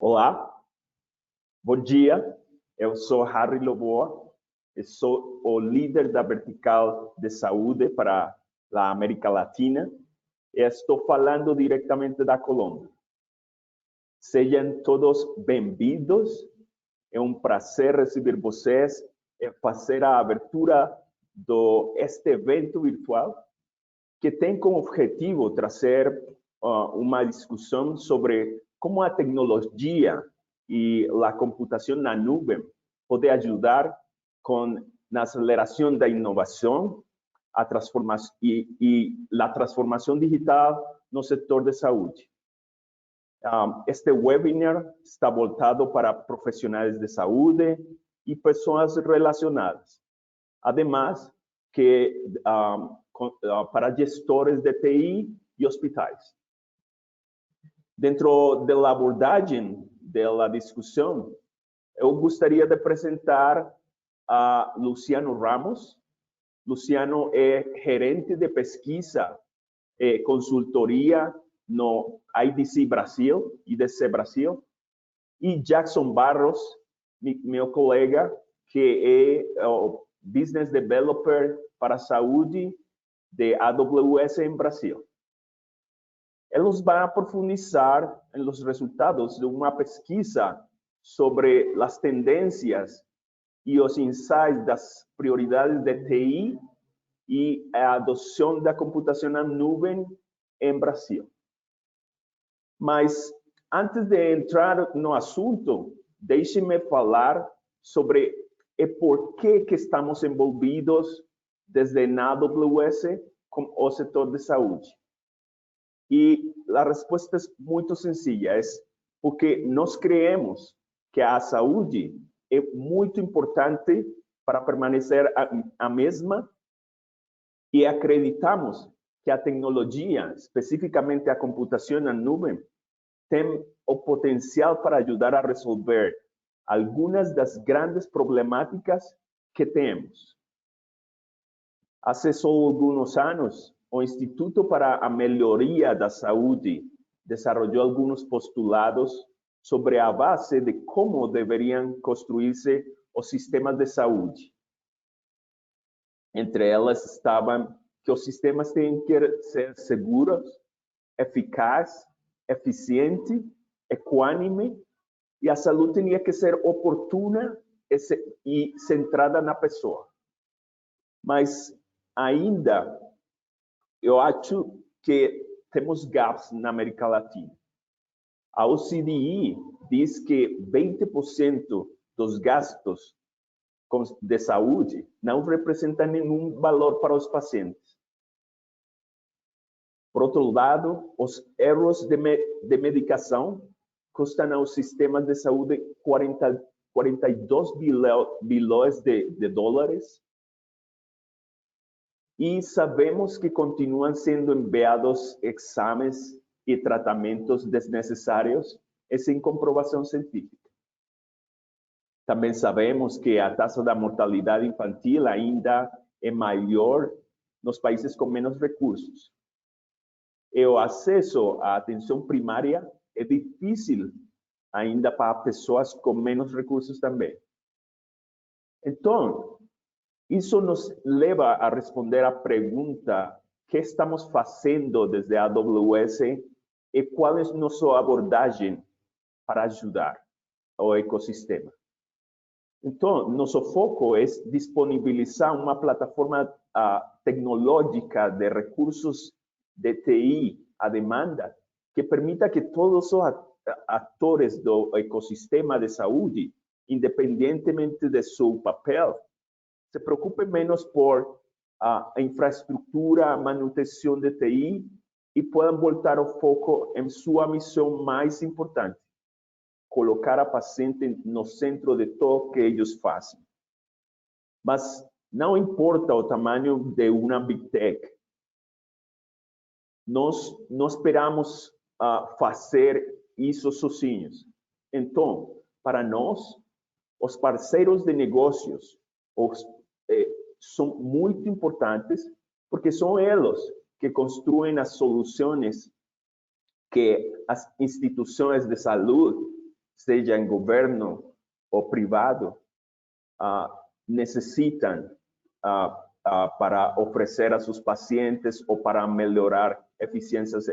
Olá, bom dia. Eu sou Harry Loboa e sou o líder da vertical de saúde para a América Latina e estou falando diretamente da Colômbia. Sejam todos bem-vindos. É um prazer receber vocês e fazer a abertura deste evento virtual que tem como objetivo trazer uma discussão sobre como a tecnologia e a computação na nuvem pode ajudar na aceleração da inovação a transformação digital no setor de saúde. Este webinar está voltado para profissionais de saúde e pessoas relacionadas. Además, para gestores de TI e hospitais. Dentro da abordagem da discussão, eu gostaria de apresentar a Luciano Ramos. Luciano é gerente de pesquisa e consultoria no IDC Brasil, e Jackson Barros, meu colega, que é o Business Developer para a Saúde de AWS em Brasil. Eles vão aprofundar nos resultados de uma pesquisa sobre as tendências e os insights das prioridades de TI e a adoção da computação na nuvem em Brasil. Mas, antes de entrar no assunto, deixe-me falar sobre por que estamos envolvidos desde a AWS com o setor de saúde. E a resposta é muito sencilla, é porque nós creemos que a saúde é muito importante para permanecer a mesma e acreditamos que a tecnologia, especificamente a computação na nuvem, tem o potencial para ajudar a resolver algumas das grandes problemáticas que temos. Há só alguns anos, o Instituto para a Melhoria da Saúde desenvolveu alguns postulados sobre a base de como deveriam construir-se os sistemas de saúde. Entre elas estavam que os sistemas têm que ser seguros, eficazes, eficientes, equânime, e a saúde tinha que ser oportuna e centrada na pessoa. Mas ainda, eu acho que temos gaps na América Latina. A OCDE diz que 20% dos gastos de saúde não representam nenhum valor para os pacientes. Por outro lado, os erros de medicação custam aos sistemas de saúde 42 bilhões de dólares. E sabemos que continuam sendo enviados exames e tratamentos desnecessários e sem comprovação científica. Também sabemos que a taxa da mortalidade infantil ainda é maior nos países com menos recursos. E o acesso à atenção primária é difícil ainda para pessoas com menos recursos também. Então, isso nos leva a responder à pergunta: que estamos fazendo desde a AWS e qual é a nossa abordagem para ajudar o ecossistema? Então, nosso foco é disponibilizar uma plataforma tecnológica de recursos de TI à demanda que permita que todos os atores do ecossistema de saúde, independentemente de seu papel, se preocupem menos por a infraestrutura, a manutenção de TI e possam voltar o foco em sua missão mais importante: colocar a paciente no centro de tudo que eles fazem. Mas não importa o tamanho de uma Big Tech, nós não esperamos fazer isso sozinhos. Então, para nós, os parceiros de negócios são muito importantes, porque são eles que construem as soluções que as instituições de saúde seja em governo ou privado, necessitam para oferecer a seus pacientes ou para melhorar eficiências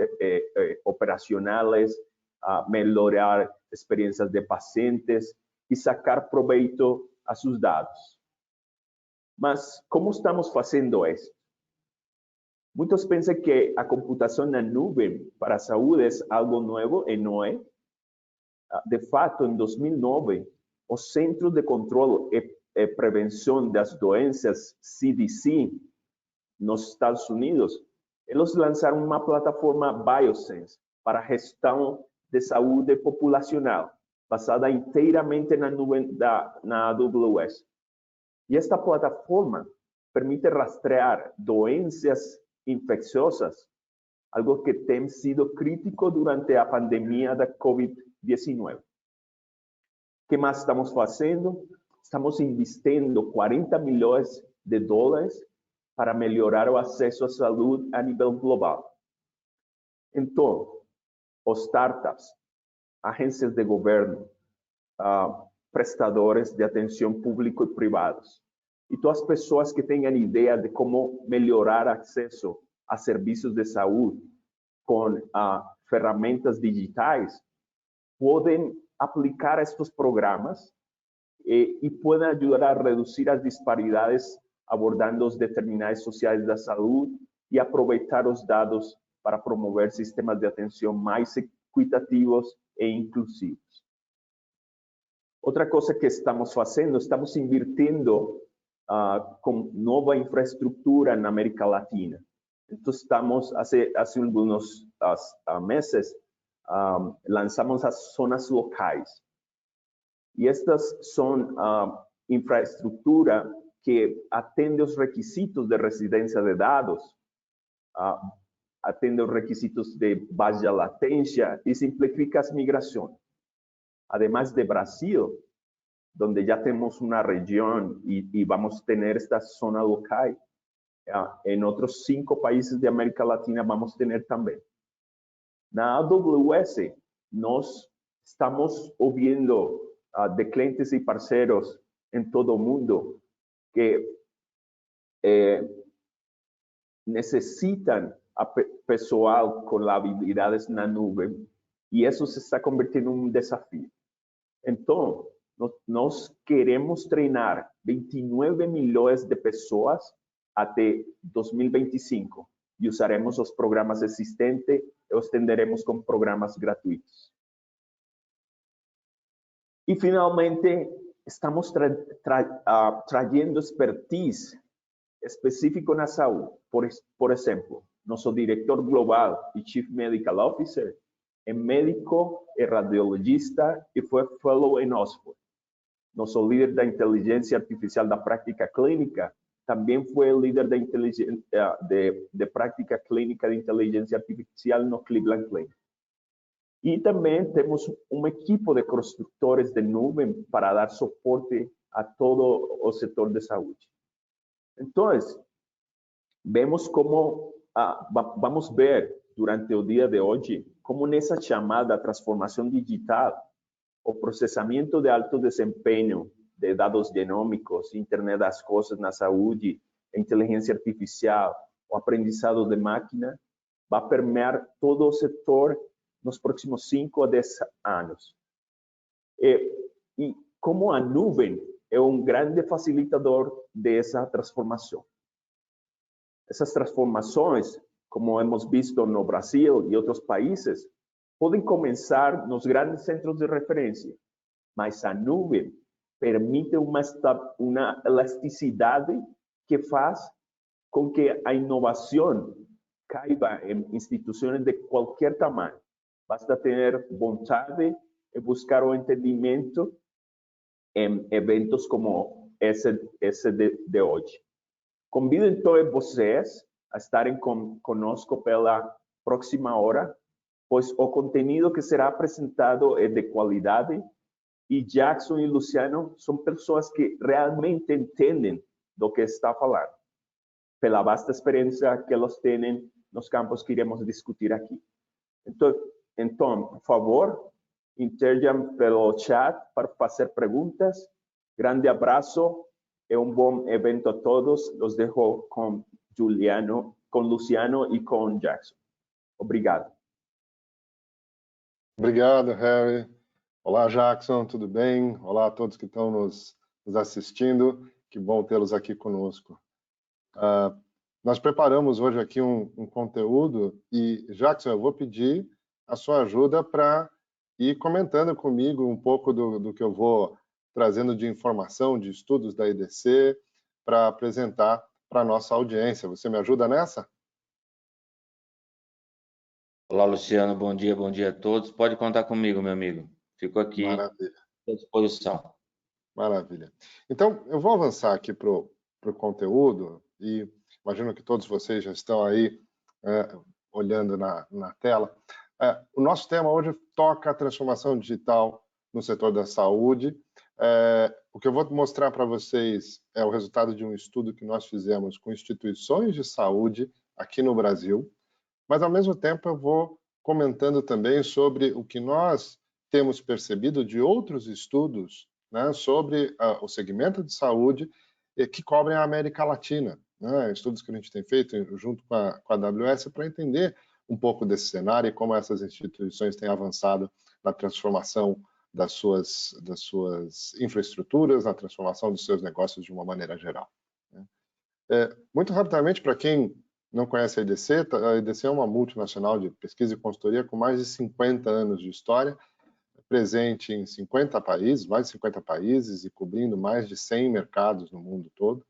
operacionais, melhorar experiências de pacientes e sacar proveito a seus dados. Mas como estamos fazendo isso? Muitos pensam que a computação na nuvem para a saúde é algo novo e não é. De fato, em 2009, o Centro de Controle e Prevenção das Doenças, CDC, nos Estados Unidos, eles lançaram uma plataforma BioSense para a gestão de saúde populacional, basada inteiramente na nuvem na AWS. E esta plataforma permite rastrear doenças infecciosas, algo que tem sido crítico durante a pandemia da COVID-19. O que mais estamos fazendo? Estamos investindo 40 milhões de dólares para melhorar o acesso à saúde a nível global. Então, os startups, agências de governo, prestadores de atenção público e privados, e todas as pessoas que tenham ideia de como melhorar acesso a serviços de saúde com ferramentas digitais, podem aplicar estes programas e podem ajudar a reduzir as disparidades abordando os determinantes sociais da saúde e aproveitar os dados para promover sistemas de atenção mais equitativos e inclusivos. Outra coisa que estamos fazendo, estamos invirtiendo com nova infraestrutura na América Latina. Então, estamos, há alguns meses, lançamos as zonas locais. E estas são infraestrutura que atende os requisitos de residência de dados, atende os requisitos de baixa latência e simplifica as migrações. Además de Brasil, donde ya tenemos una región y vamos a tener esta zona local, en otros 5 países de América Latina vamos a tener también. Na AWS, nós estamos ouvindo de clientes e parceiros em todo o mundo que necessitam pessoal com habilidades na nuvem, e isso se está convirtiendo em um desafio. Então, nós queremos treinar 29 milhões de pessoas até 2025 e usaremos os programas existentes e os estenderemos com programas gratuitos. E, finalmente, estamos trazendo expertise específico na saúde. Por exemplo, nosso diretor global e Chief Medical Officer é médico e radiologista e foi fellow em Oxford. Nosso líder da inteligência artificial da prática clínica também foi líder da de prática clínica de inteligência artificial no Cleveland Clinic. E também temos uma equipe de construtores de nuvem para dar suporte a todo o setor de saúde. Então, vemos como, vamos ver durante o dia de hoje, como nessa chamada transformação digital, o processamento de alto desempenho de dados genômicos, Internet das coisas na saúde, inteligência artificial, o aprendizado de máquina, vai permear todo o setor nos próximos 5 a 10 anos. E como a nuvem é um grande facilitador dessa transformação. Essas transformações, como hemos visto no Brasil e outros países, podem começar nos grandes centros de referência, mas a nuvem permite uma elasticidade que faz com que a inovação caiba em instituições de qualquer tamanho. Basta ter vontade e buscar o entendimento em eventos como esse de hoje. Convido então vocês a estarem conosco pela próxima hora, pois o conteúdo que será apresentado é de qualidade e Jackson e Luciano são pessoas que realmente entendem do que está falando, pela vasta experiência que eles têm nos campos que iremos discutir aqui. Então, por favor, interajam pelo chat para fazer perguntas. Grande abraço e um bom evento a todos. Los dejo com Juliano, com Luciano e com Jackson. Obrigado. Obrigado, Harry. Olá, Jackson, tudo bem? Olá a todos que estão nos assistindo. Que bom tê-los aqui conosco. Nós preparamos hoje aqui um conteúdo e, Jackson, eu vou pedir a sua ajuda para ir comentando comigo um pouco do que eu vou trazendo de informação, de estudos da EDC, para apresentar para a nossa audiência. Você me ajuda nessa? Olá, Luciano, bom dia a todos. Pode contar comigo, meu amigo. Fico aqui Maravilha. à disposição. Maravilha. Então, eu vou avançar aqui para o conteúdo e imagino que todos vocês já estão aí olhando na tela. O nosso tema hoje toca a transformação digital no setor da saúde. O que eu vou mostrar para vocês é o resultado de um estudo que nós fizemos com instituições de saúde aqui no Brasil, mas ao mesmo tempo eu vou comentando também sobre o que nós temos percebido de outros estudos, né, sobre o segmento de saúde que cobrem a América Latina, né, estudos que a gente tem feito junto com a AWS para entender um pouco desse cenário e como essas instituições têm avançado na transformação das suas infraestruturas, na transformação dos seus negócios de uma maneira geral. Muito rapidamente, para quem não conhece a EDC é uma multinacional de pesquisa e consultoria com mais de 50 anos de história, presente em 50 países, mais de 50 países e cobrindo mais de 100 mercados no mundo todo.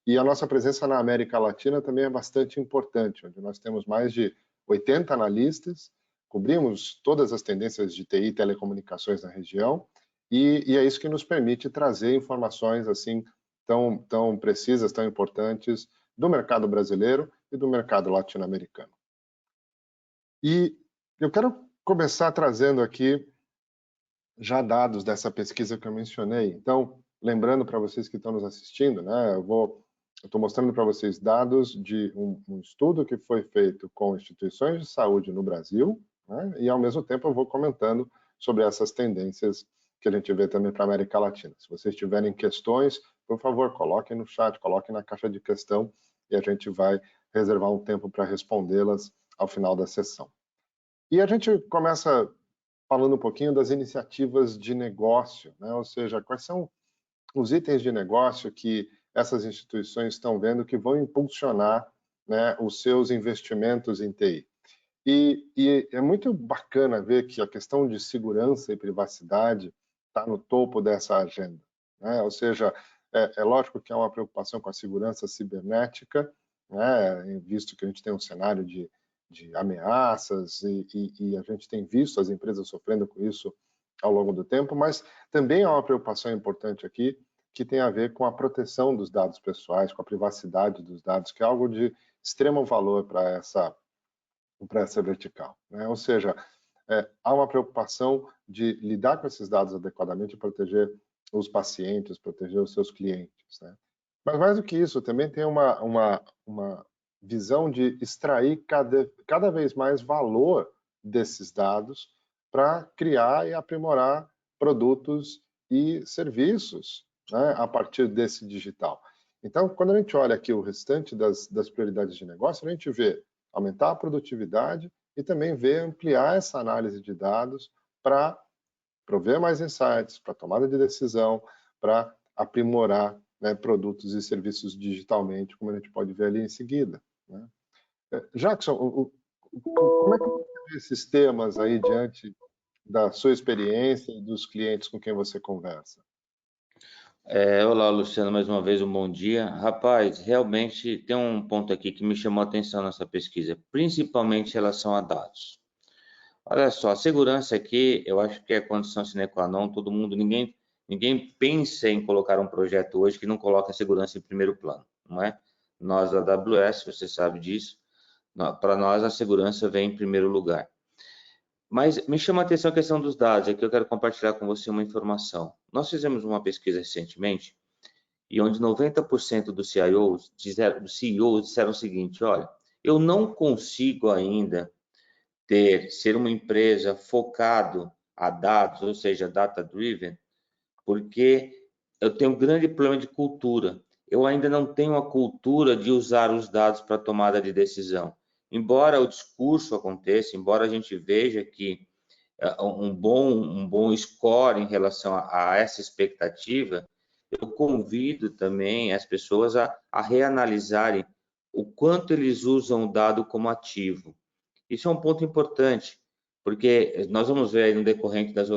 E a nossa presença na América Latina também é bastante importante, onde nós temos mais de 80 analistas, cobrimos todas as tendências de TI e telecomunicações na região, e é isso que nos permite trazer informações assim tão precisas, tão importantes do mercado brasileiro e do mercado latino-americano. E eu quero começar trazendo aqui já dados dessa pesquisa que eu mencionei. Então, lembrando para vocês que estão nos assistindo, né, eu estou mostrando para vocês dados de um estudo que foi feito com instituições de saúde no Brasil, né, e ao mesmo tempo eu vou comentando sobre essas tendências que a gente vê também para a América Latina. Se vocês tiverem questões, por favor, coloquem no chat, coloquem na caixa de questão e a gente vai reservar um tempo para respondê-las ao final da sessão. E a gente começa falando um pouquinho das iniciativas de negócio, né? Ou seja, quais são os itens de negócio que essas instituições estão vendo que vão impulsionar, né, os seus investimentos em TI. E é muito bacana ver que a questão de segurança e privacidade está no topo dessa agenda, né? Ou seja, é lógico que há uma preocupação com a segurança cibernética, né, visto que a gente tem um cenário de ameaças e a gente tem visto as empresas sofrendo com isso ao longo do tempo, mas também há uma preocupação importante aqui que tem a ver com a proteção dos dados pessoais, com a privacidade dos dados, que é algo de extremo valor para essa vertical, né? Ou seja, há uma preocupação de lidar com esses dados adequadamente e proteger os pacientes, proteger os seus clientes, né? Mas mais do que isso, também tem uma visão de extrair cada vez mais valor desses dados para criar e aprimorar produtos e serviços, né, a partir desse digital. Então, quando a gente olha aqui o restante das prioridades de negócio, a gente vê aumentar a produtividade e também vê ampliar essa análise de dados para prover mais insights, para tomada de decisão, para aprimorar, né, produtos e serviços digitalmente, como a gente pode ver ali em seguida, né? Jackson, como é que você vê esses temas aí diante da sua experiência e dos clientes com quem você conversa? Olá, Luciano, mais uma vez um bom dia. Rapaz, realmente tem um ponto aqui que me chamou a atenção nessa pesquisa, principalmente em relação a dados. Olha só, a segurança aqui, eu acho que é condição sine qua non, ninguém pensa em colocar um projeto hoje que não coloca a segurança em primeiro plano, não é? Nós da AWS, você sabe disso, para nós a segurança vem em primeiro lugar. Mas me chama a atenção a questão dos dados, aqui eu quero compartilhar com você uma informação. Nós fizemos uma pesquisa recentemente, e onde 90% dos CEOs disseram o seguinte: olha, eu não consigo ainda ser uma empresa focado a dados, ou seja, data-driven, porque eu tenho um grande problema de cultura. Eu ainda não tenho a cultura de usar os dados para tomada de decisão. Embora o discurso aconteça, embora a gente veja que um bom score em relação a essa expectativa, eu convido também as pessoas a reanalisarem o quanto eles usam o dado como ativo. Isso é um ponto importante, porque nós vamos ver aí no decorrente dos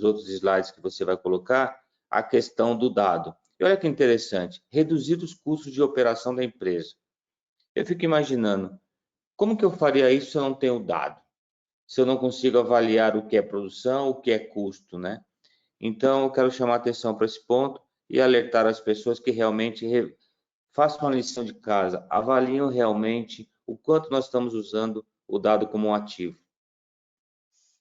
outros slides que você vai colocar, a questão do dado. E olha que interessante, reduzir os custos de operação da empresa. Eu fico imaginando, como que eu faria isso se eu não tenho dado? Se eu não consigo avaliar o que é produção, o que é custo, né? Então, eu quero chamar atenção para esse ponto e alertar as pessoas que realmente façam a lição de casa, avaliem realmente o quanto nós estamos usando o dado como um ativo.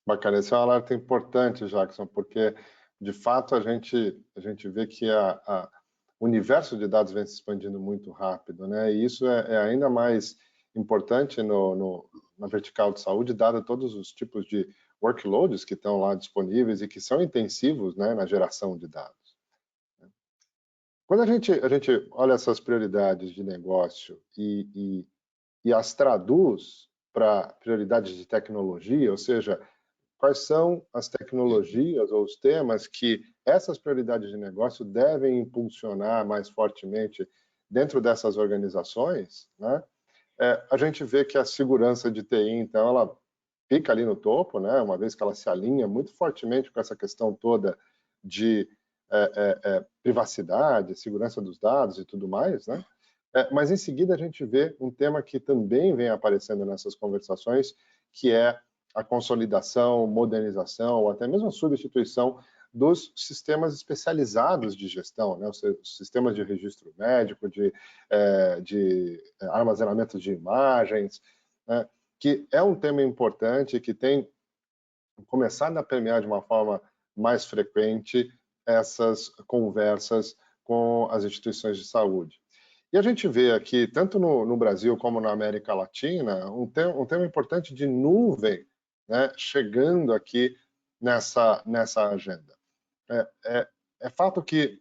Bacana, esse é um alerta importante, Jackson, porque de fato a gente vê que o universo de dados vem se expandindo muito rápido, né? E isso é ainda mais importante na vertical de saúde, dado todos os tipos de workloads que estão lá disponíveis e que são intensivos, né, na geração de dados. Quando a gente olha essas prioridades de negócio e as traduz para prioridades de tecnologia, ou seja, quais são as tecnologias ou os temas que essas prioridades de negócio devem impulsionar mais fortemente dentro dessas organizações, né? A gente vê que a segurança de TI, então, ela fica ali no topo, né? Uma vez que ela se alinha muito fortemente com essa questão toda de privacidade, segurança dos dados e tudo mais, né? Mas em seguida a gente vê um tema que também vem aparecendo nessas conversações, que é a consolidação, modernização, ou até mesmo a substituição dos sistemas especializados de gestão, né? Os sistemas de registro médico, de armazenamento de imagens, né? Que é um tema importante que tem começado a permear de uma forma mais frequente essas conversas com as instituições de saúde. E a gente vê aqui, tanto no Brasil como na América Latina, um tema importante de nuvem, né, chegando aqui nessa agenda. É fato que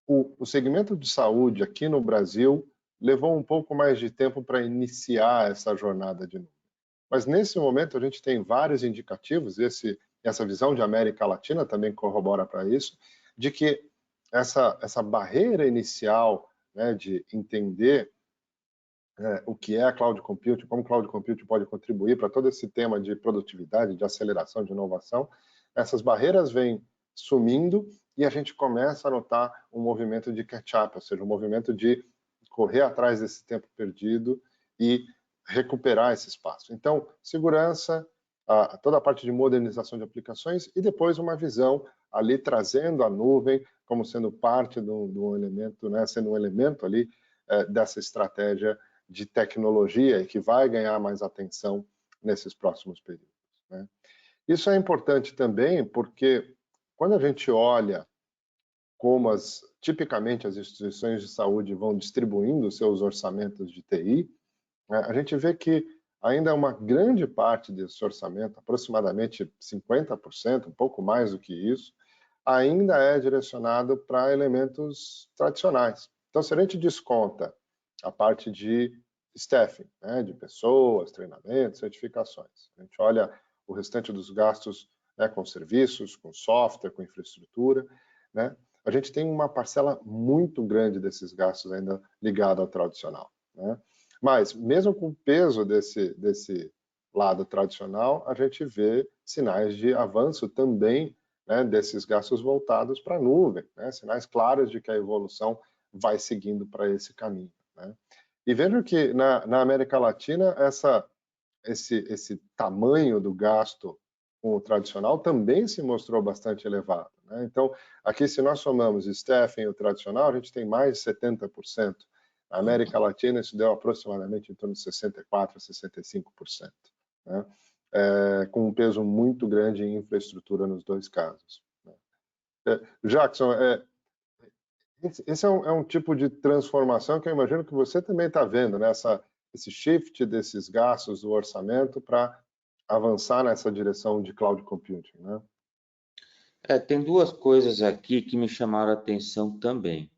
o segmento de saúde aqui no Brasil levou um pouco mais de tempo para iniciar essa jornada de nuvem. Mas nesse momento a gente tem vários indicativos, essa visão de América Latina também corrobora para isso, de que essa barreira inicial, né, de entender o que é a cloud computing, como o cloud computing pode contribuir para todo esse tema de produtividade, de aceleração, de inovação, essas barreiras vêm sumindo e a gente começa a notar um movimento de catch-up, ou seja, um movimento de correr atrás desse tempo perdido e recuperar esse espaço. Então, segurança, toda a parte de modernização de aplicações e depois uma visão ali trazendo a nuvem como sendo parte do elemento, né, sendo um elemento ali dessa estratégia de tecnologia e que vai ganhar mais atenção nesses próximos períodos, né? Isso é importante também porque quando a gente olha como tipicamente as instituições de saúde vão distribuindo seus orçamentos de TI, a gente vê que ainda uma grande parte desse orçamento, aproximadamente 50%, um pouco mais do que isso, ainda é direcionado para elementos tradicionais. Então, se a gente desconta a parte de staffing, né, de pessoas, treinamentos, certificações, a gente olha o restante dos gastos, né, com serviços, com software, com infraestrutura, né, a gente tem uma parcela muito grande desses gastos ainda ligada ao tradicional, né? Mas, mesmo com o peso desse lado tradicional, a gente vê sinais de avanço também, né, desses gastos voltados para a nuvem, né, sinais claros de que a evolução vai seguindo para esse caminho, né? E vejo que na América Latina esse tamanho do gasto com o tradicional também se mostrou bastante elevado, né? Então, aqui se nós somamos staffing e o tradicional, a gente tem mais de 70%. Na América Latina, isso deu aproximadamente em torno de 64% a 65%, né? Com um peso muito grande em infraestrutura nos dois casos, né? Jackson, esse é um tipo de transformação que eu imagino que você também está vendo, né? Esse shift desses gastos do orçamento para avançar nessa direção de cloud computing, né? Tem duas coisas aqui que me chamaram a atenção também.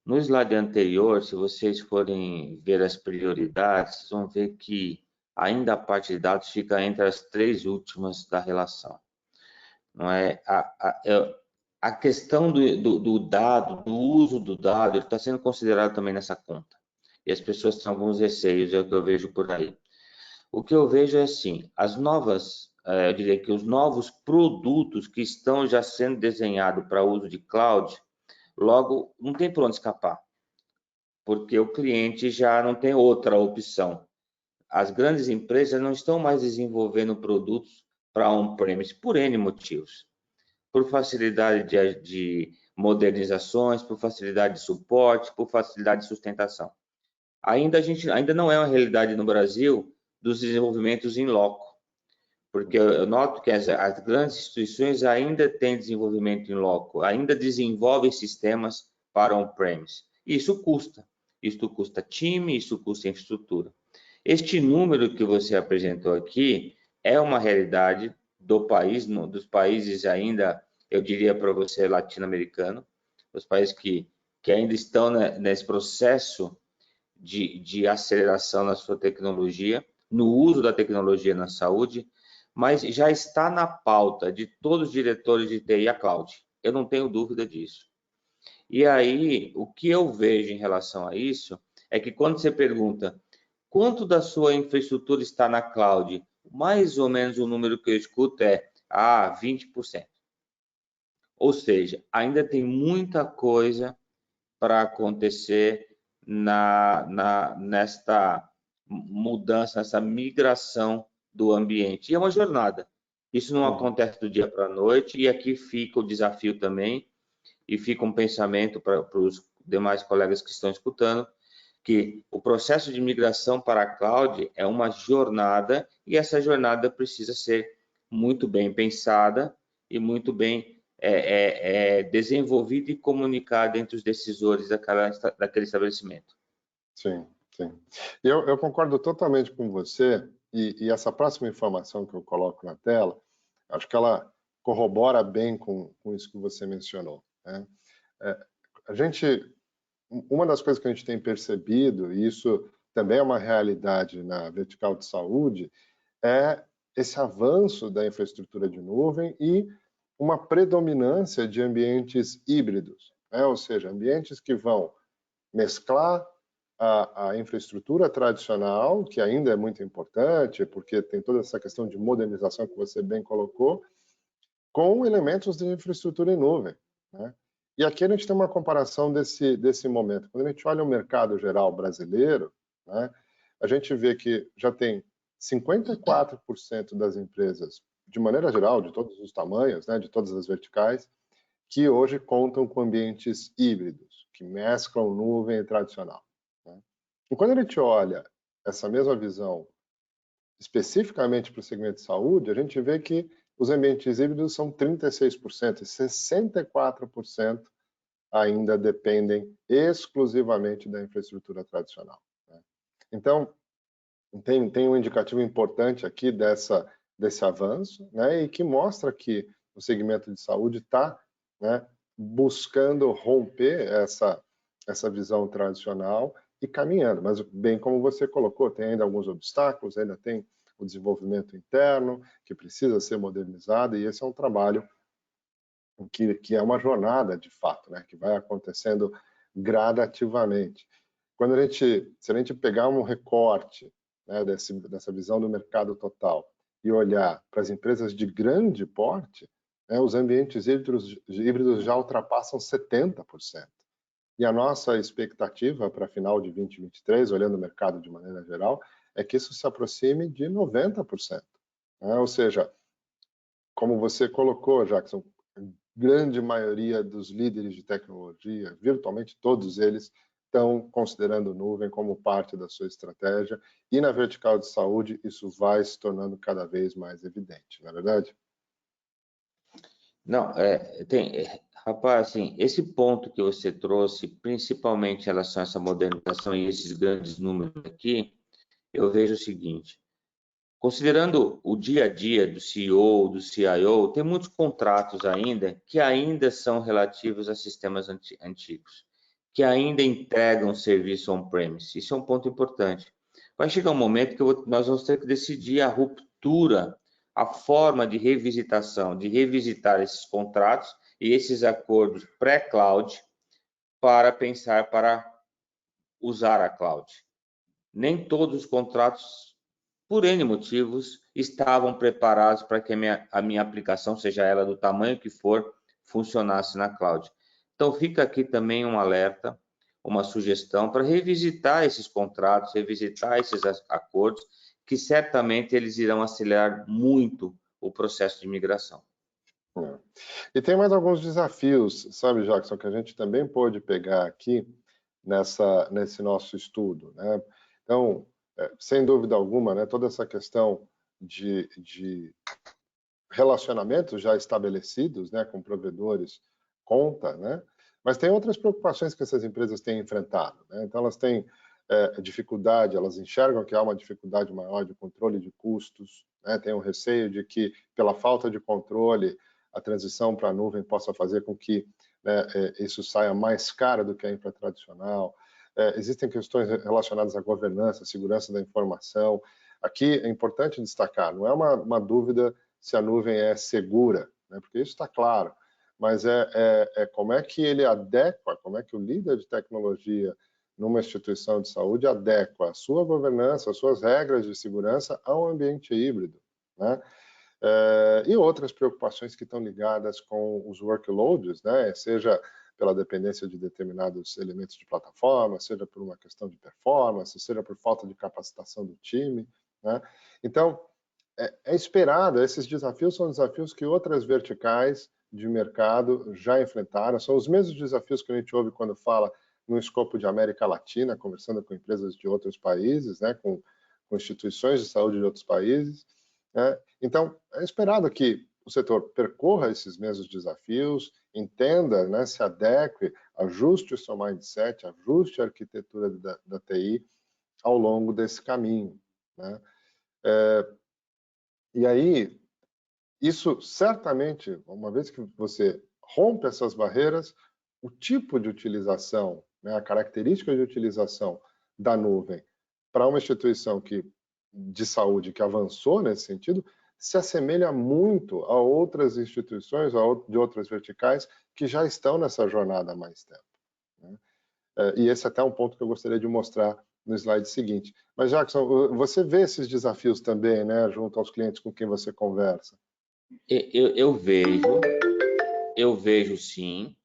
No slide anterior, se vocês forem ver as prioridades, vocês vão ver que ainda a parte de dados fica entre as 3 últimas da relação. Não é? A questão do dado, do uso do dado, está sendo considerado também nessa conta. E as pessoas têm alguns receios, é o que eu vejo por aí. O que eu vejo é assim, eu diria que os novos produtos que estão já sendo desenhados para uso de cloud, logo não tem por onde escapar, porque o cliente já não tem outra opção. As grandes empresas não estão mais desenvolvendo produtos para on-premise por N motivos. Por facilidade de modernizações, por facilidade de suporte, por facilidade de sustentação. Ainda não é uma realidade no Brasil dos desenvolvimentos em loco, porque eu noto que as grandes instituições ainda têm desenvolvimento em loco, ainda desenvolvem sistemas para on-premise. Isso custa time, isso custa infraestrutura. Este número que você apresentou aqui é uma realidade do país, dos países ainda, eu diria para você, latino-americano, os países que ainda estão nesse processo de aceleração na sua tecnologia, no uso da tecnologia na saúde, mas já está na pauta de todos os diretores de TI a cloud. Eu não tenho dúvida disso. E aí, o que eu vejo em relação a isso é que quando você pergunta quanto da sua infraestrutura está na cloud, mais ou menos o número que eu escuto é 20%. Ou seja, ainda tem muita coisa para acontecer nesta mudança, nessa migração do ambiente. E é uma jornada. Isso não acontece do dia para a noite, e aqui fica o desafio também, e fica um pensamento para os demais colegas que estão escutando, que o processo de migração para a cloud é uma jornada, e essa jornada precisa ser muito bem pensada e muito bem desenvolvida e comunicada entre os decisores daquele estabelecimento. Sim, sim. Eu concordo totalmente com você, e essa próxima informação que eu coloco na tela, acho que ela corrobora bem com isso que você mencionou, né? Uma das coisas que a gente tem percebido, e isso também é uma realidade na vertical de saúde, é esse avanço da infraestrutura de nuvem e uma predominância de ambientes híbridos, né? Ou seja, ambientes que vão mesclar a infraestrutura tradicional, que ainda é muito importante, porque tem toda essa questão de modernização que você bem colocou, com elementos de infraestrutura em nuvem, né? E aqui a gente tem uma comparação desse momento. Quando a gente olha o mercado geral brasileiro, né, a gente vê que já tem 54% das empresas, de maneira geral, de todos os tamanhos, né, de todas as verticais, que hoje contam com ambientes híbridos, que mesclam nuvem e tradicional, né? E quando a gente olha essa mesma visão especificamente para o segmento de saúde, a gente vê que os ambientes híbridos são 36% e 64% ainda dependem exclusivamente da infraestrutura tradicional, né? Então, tem um indicativo importante aqui desse avanço, né, e que mostra que o segmento de saúde está, né, buscando romper essa visão tradicional e caminhando. Mas, bem como você colocou, tem ainda alguns obstáculos, ainda tem o desenvolvimento interno, que precisa ser modernizado, e esse é um trabalho que é uma jornada, de fato, né, que vai acontecendo gradativamente. Se a gente pegar um recorte, né, dessa visão do mercado total e olhar para as empresas de grande porte, né, os ambientes híbridos já ultrapassam 70%. E a nossa expectativa para final de 2023, olhando o mercado de maneira geral, é que isso se aproxime de 90%, né? Ou seja, como você colocou, Jackson, a grande maioria dos líderes de tecnologia, virtualmente todos eles, estão considerando nuvem como parte da sua estratégia, e na vertical de saúde isso vai se tornando cada vez mais evidente, não é verdade? Não, rapaz, assim, esse ponto que você trouxe, principalmente em relação a essa modernização e esses grandes números aqui, eu vejo o seguinte: Considerando o dia a dia do CEO, do CIO, tem muitos contratos ainda que ainda são relativos a sistemas antigos, que ainda entregam serviço on-premise. Isso é um ponto importante. Vai chegar um momento que nós vamos ter que decidir a ruptura, a forma de revisitação, de revisitar esses contratos e esses acordos pré-cloud para pensar para usar a cloud. Nem todos os contratos, por N motivos, estavam preparados para que a minha aplicação, seja ela do tamanho que for, funcionasse na cloud. Então, fica aqui também um alerta, uma sugestão para revisitar esses contratos, revisitar esses acordos, que certamente eles irão acelerar muito o processo de migração. E tem mais alguns desafios, sabe, Jackson, que a gente também pôde pegar aqui nesse nosso estudo, né? Então, sem dúvida alguma, né, toda essa questão de relacionamentos já estabelecidos, né, com provedores, conta, né? Mas tem outras preocupações que essas empresas têm enfrentado, né? Então, elas têm dificuldade, elas enxergam que há uma dificuldade maior de controle de custos, né? Tem um receio de que, pela falta de controle, a transição para a nuvem possa fazer com que, né, isso saia mais caro do que a infra tradicional. Existem questões relacionadas à governança, segurança da informação. Aqui é importante destacar, não é uma dúvida se a nuvem é segura, né? Porque isso está claro, mas como é que ele adequa, como é que o líder de tecnologia numa instituição de saúde adequa a sua governança, as suas regras de segurança ao ambiente híbrido, né? E outras preocupações que estão ligadas com os workloads, né? Seja pela dependência de determinados elementos de plataforma, seja por uma questão de performance, seja por falta de capacitação do time, né? Então, é esperado, esses desafios são desafios que outras verticais de mercado já enfrentaram, são os mesmos desafios que a gente ouve quando fala no escopo de América Latina, conversando com empresas de outros países, né, com instituições de saúde de outros países, né? Então, é esperado que o setor percorra esses mesmos desafios, entenda, né, se adeque, ajuste o seu mindset, ajuste a arquitetura da TI ao longo desse caminho, né? E aí, isso certamente, uma vez que você rompe essas barreiras, o tipo de utilização, né, a característica de utilização da nuvem para uma instituição de saúde que avançou nesse sentido, se assemelha muito a outras instituições, de outras verticais que já estão nessa jornada há mais tempo, né? E esse é até um ponto que eu gostaria de mostrar no slide seguinte. Mas, Jackson, você vê esses desafios também, né, junto aos clientes com quem você conversa? Eu vejo sim,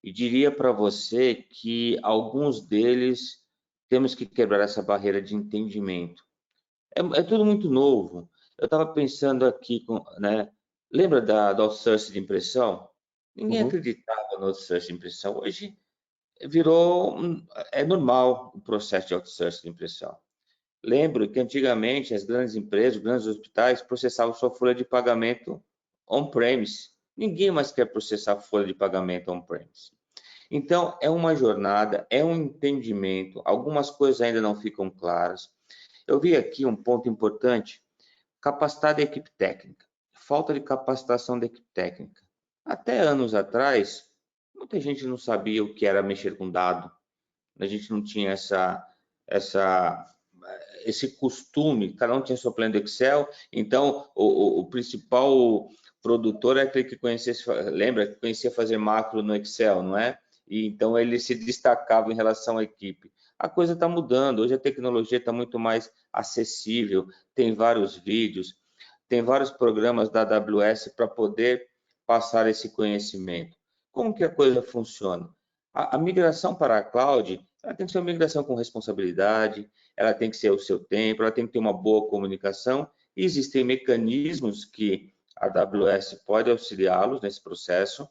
e diria para você que alguns deles temos que quebrar essa barreira de entendimento. É tudo muito novo. Eu estava pensando aqui, né? Lembra da outsourcing de impressão? Ninguém acreditava no outsourcing de impressão. Hoje é normal o processo de outsourcing de impressão. Lembro que antigamente as grandes empresas, os grandes hospitais processavam sua folha de pagamento on-premise. Ninguém mais quer processar folha de pagamento on-premise. Então, é uma jornada, é um entendimento, algumas coisas ainda não ficam claras. Eu vi aqui um ponto importante, capacitar da equipe técnica, falta de capacitação da equipe técnica. Até anos atrás, muita gente não sabia o que era mexer com dado, a gente não tinha esse costume, cada um tinha seu plano do Excel, então o principal produtor é aquele que conhecia fazer macro no Excel, não é? E então ele se destacava em relação à equipe. A coisa está mudando, hoje a tecnologia está muito mais acessível, tem vários vídeos, tem vários programas da AWS para poder passar esse conhecimento. Como que a coisa funciona? A migração para a cloud, ela tem que ser uma migração com responsabilidade, ela tem que ser o seu tempo, ela tem que ter uma boa comunicação, e existem mecanismos que a AWS pode auxiliá-los nesse processo,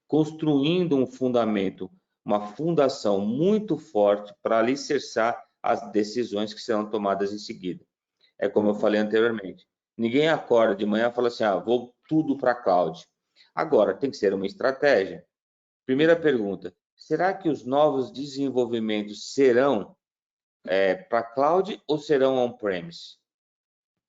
construindo um fundamento, uma fundação muito forte para alicerçar as decisões que serão tomadas em seguida. É como eu falei anteriormente, ninguém acorda de manhã e fala assim, vou tudo para a cloud. Agora, tem que ser uma estratégia. Primeira pergunta, será que os novos desenvolvimentos serão para cloud ou serão on-premise?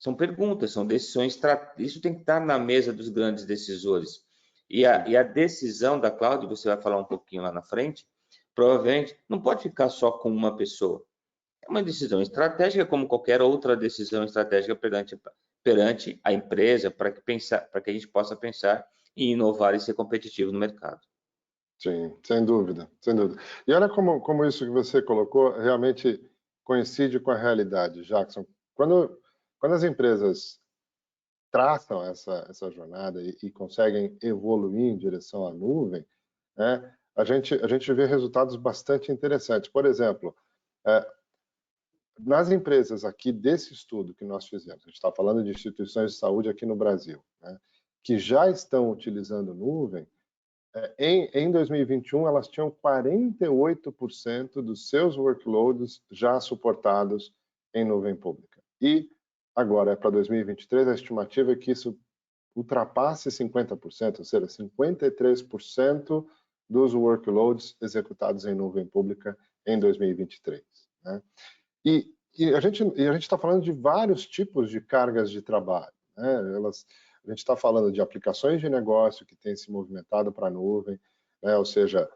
São perguntas, são decisões, isso tem que estar na mesa dos grandes decisores. E a decisão da cloud, você vai falar um pouquinho lá na frente, provavelmente não pode ficar só com uma pessoa. É uma decisão estratégica, como qualquer outra decisão estratégica perante a empresa, para que a gente possa pensar em inovar e ser competitivo no mercado. Sim, sem dúvida, sem dúvida. E olha como isso que você colocou realmente coincide com a realidade, Jackson. Quando as empresas traçam essa jornada e conseguem evoluir em direção à nuvem, né, a gente vê resultados bastante interessantes. Por exemplo, nas empresas aqui desse estudo que nós fizemos, a gente está falando de instituições de saúde aqui no Brasil, né, que já estão utilizando nuvem, em 2021 elas tinham 48% dos seus workloads já suportados em nuvem pública. E agora, para 2023, a estimativa é que isso ultrapasse 50%, ou seja, 53% dos workloads executados em nuvem pública em 2023. Né? E a gente está falando de vários tipos de cargas de trabalho. Né? A gente está falando de aplicações de negócio que têm se movimentado para a nuvem, né? Ou seja,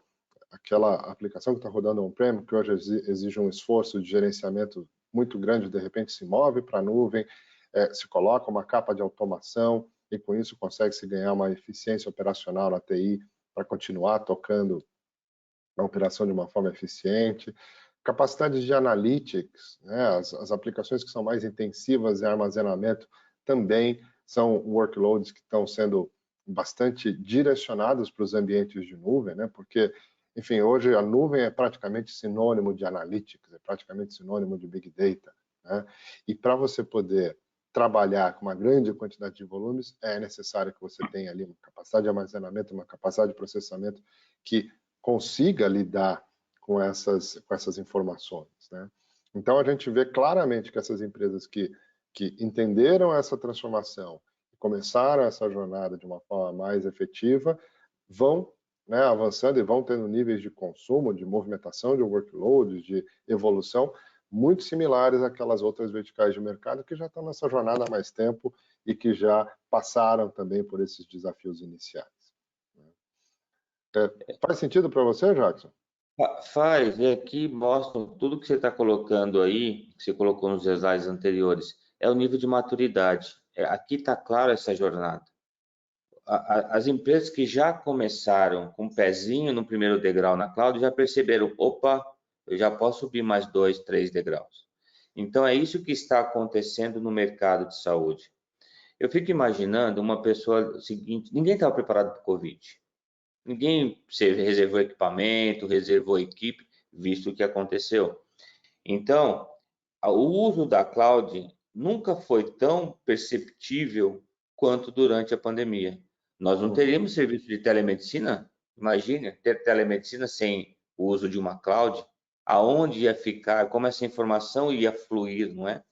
aquela aplicação que está rodando on-prem, que hoje exige um esforço de gerenciamento muito grande, de repente se move para a nuvem, se coloca uma capa de automação e com isso consegue-se ganhar uma eficiência operacional na TI para continuar tocando a operação de uma forma eficiente. Capacidades de analytics, né? As aplicações que são mais intensivas em armazenamento também são workloads que estão sendo bastante direcionados para os ambientes de nuvem, né? Porque, enfim, hoje a nuvem é praticamente sinônimo de analytics, é praticamente sinônimo de big data, né? E para você poder trabalhar com uma grande quantidade de volumes, é necessário que você tenha ali uma capacidade de armazenamento, uma capacidade de processamento que consiga lidar com essas informações, né? Então, a gente vê claramente que essas empresas que entenderam essa transformação e começaram essa jornada de uma forma mais efetiva, vão, né, avançando e vão tendo níveis de consumo, de movimentação de workloads, de evolução, muito similares àquelas outras verticais de mercado que já estão nessa jornada há mais tempo e que já passaram também por esses desafios iniciais. Faz sentido para você, Jackson? Faz, e aqui mostra tudo que você está colocando aí, que você colocou nos slides anteriores, é o nível de maturidade. Aqui está claro essa jornada. As empresas que já começaram com o pezinho no primeiro degrau na cloud já perceberam, opa, eu já posso subir mais 2, 3 degraus. Então, é isso que está acontecendo no mercado de saúde. Eu fico imaginando uma pessoa seguinte, ninguém estava preparado para o Covid. Ninguém reservou equipamento, reservou equipe, visto o que aconteceu. Então, o uso da cloud nunca foi tão perceptível quanto durante a pandemia. Nós não teríamos serviço de telemedicina? Imagine ter telemedicina sem o uso de uma cloud. Aonde ia ficar, como essa informação ia fluir, não é?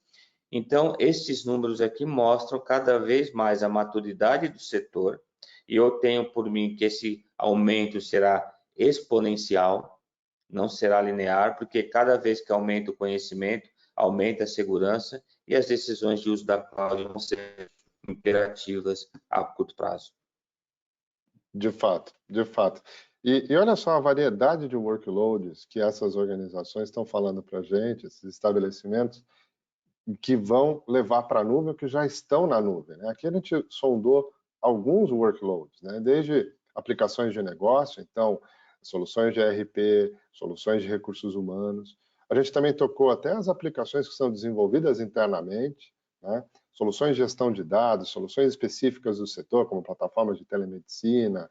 Então, esses números aqui mostram cada vez mais a maturidade do setor, e eu tenho por mim que esse aumento será exponencial, não será linear, porque cada vez que aumenta o conhecimento, aumenta a segurança e as decisões de uso da cloud vão ser imperativas a curto prazo. De fato, de fato. E olha só a variedade de workloads que essas organizações estão falando para a gente, esses estabelecimentos, que vão levar para a nuvem, que já estão na nuvem, né? Aqui a gente sondou alguns workloads, né? Desde aplicações de negócio, então, soluções de ERP, soluções de recursos humanos. A gente também tocou até as aplicações que são desenvolvidas internamente, né? Soluções de gestão de dados, soluções específicas do setor, como plataformas de telemedicina,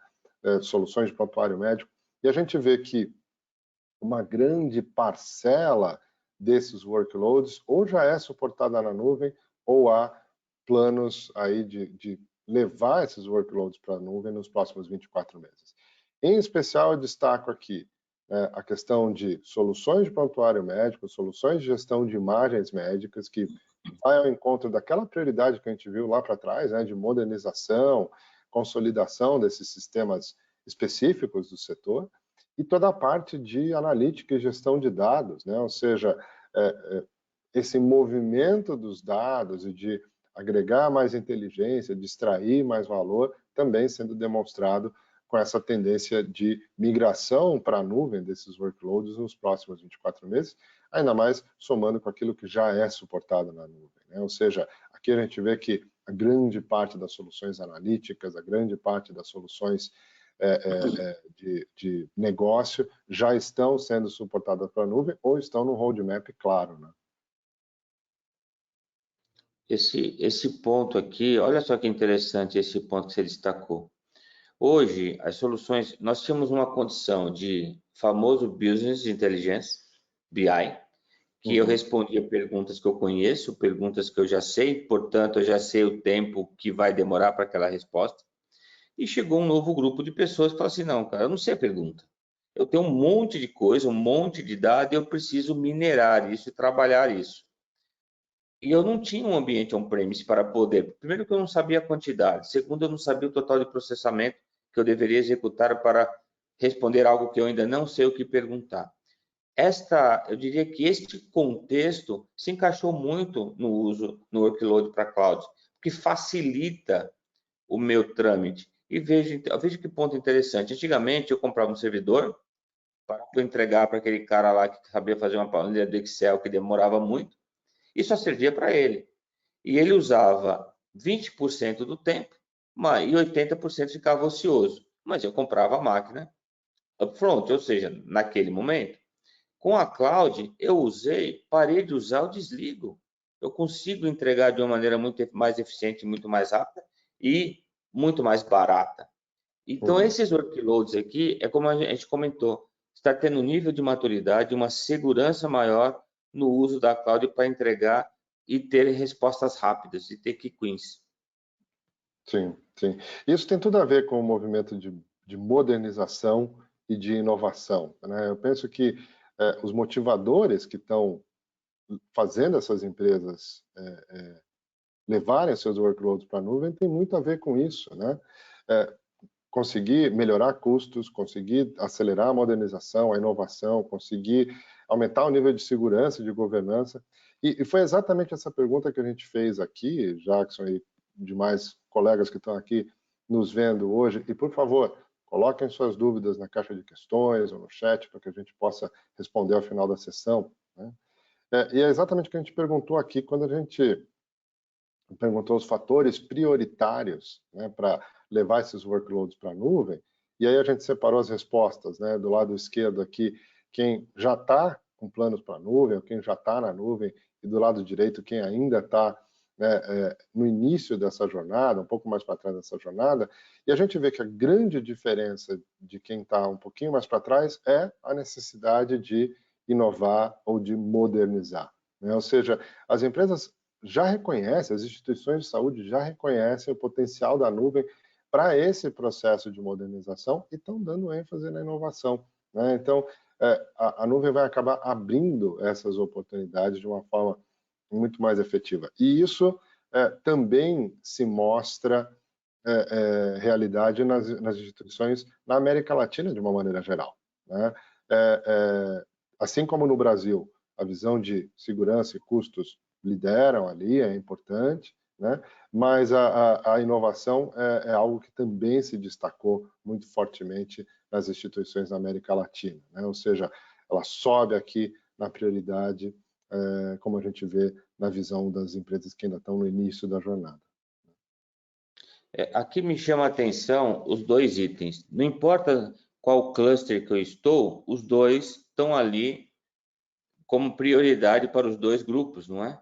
soluções de prontuário médico. E a gente vê que uma grande parcela desses workloads ou já é suportada na nuvem ou há planos aí de levar esses workloads para a nuvem nos próximos 24 meses. Em especial, eu destaco aqui a questão de soluções de prontuário médico, soluções de gestão de imagens médicas, que vai ao encontro daquela prioridade que a gente viu lá para trás, né, de modernização, consolidação desses sistemas específicos do setor, e toda a parte de analítica e gestão de dados, né? Ou seja, esse movimento dos dados e de agregar mais inteligência, de extrair mais valor, também sendo demonstrado com essa tendência de migração para a nuvem desses workloads nos próximos 24 meses, ainda mais somando com aquilo que já é suportado na nuvem, né? Ou seja, aqui a gente vê que a grande parte das soluções analíticas, a grande parte das soluções de negócio já estão sendo suportadas para a nuvem ou estão no roadmap claro, né? Esse ponto aqui, olha só que interessante esse ponto que você destacou. Hoje, as soluções, nós tínhamos uma condição de famoso Business Intelligence, BI, que eu respondia perguntas que eu conheço, perguntas que eu já sei, portanto, eu já sei o tempo que vai demorar para aquela resposta. E chegou um novo grupo de pessoas que falaram assim, não, cara, eu não sei a pergunta. Eu tenho um monte de coisa, um monte de dados, e eu preciso minerar isso e trabalhar isso. E eu não tinha um ambiente on-premise para poder. Primeiro que eu não sabia a quantidade. Segundo, eu não sabia o total de processamento que eu deveria executar para responder algo que eu ainda não sei o que perguntar. Eu diria que este contexto se encaixou muito no uso no workload para cloud, que facilita o meu trâmite. E veja que ponto interessante. Antigamente eu comprava um servidor para entregar para aquele cara lá que sabia fazer uma planilha de Excel que demorava muito e só servia para ele. E ele usava 20% do tempo e 80% ficava ocioso. Mas eu comprava a máquina upfront, ou seja, naquele momento. Com a cloud, parei de usar, eu desligo. Eu consigo entregar de uma maneira muito mais eficiente, muito mais rápida e muito mais barata. Então, esses workloads aqui, é como a gente comentou, está tendo um nível de maturidade, uma segurança maior no uso da cloud para entregar e ter respostas rápidas, e ter quick wins. Sim, sim. Isso tem tudo a ver com o movimento de modernização e de inovação, né? Eu penso que os motivadores que estão fazendo essas empresas levarem seus workloads para a nuvem tem muito a ver com isso, né? Conseguir melhorar custos, conseguir acelerar a modernização, a inovação, conseguir aumentar o nível de segurança e de governança. E foi exatamente essa pergunta que a gente fez aqui, Jackson e demais colegas que estão aqui nos vendo hoje. E, por favor, coloquem suas dúvidas na caixa de questões ou no chat para que a gente possa responder ao final da sessão, né? E é exatamente o que a gente perguntou aqui quando a gente perguntou os fatores prioritários, né, para levar esses workloads para a nuvem, e aí a gente separou as respostas, né, do lado esquerdo aqui, quem já está com planos para a nuvem, ou quem já está na nuvem, e do lado direito, quem ainda está, né, no início dessa jornada, um pouco mais para trás dessa jornada, e a gente vê que a grande diferença de quem está um pouquinho mais para trás é a necessidade de inovar ou de modernizar, né? Ou seja, as empresas já reconhece, as instituições de saúde já reconhecem o potencial da nuvem para esse processo de modernização e estão dando ênfase na inovação, né? Então, a nuvem vai acabar abrindo essas oportunidades de uma forma muito mais efetiva. E isso também se mostra realidade nas instituições na América Latina de uma maneira geral, né? Assim como no Brasil, a visão de segurança e custos lideram ali, é importante, né? Mas a inovação é algo que também se destacou muito fortemente nas instituições da América Latina, né? Ou seja, ela sobe aqui na prioridade, como a gente vê na visão das empresas que ainda estão no início da jornada. Aqui me chama a atenção os dois itens. Não importa qual cluster que eu estou, os dois estão ali como prioridade para os dois grupos, não é?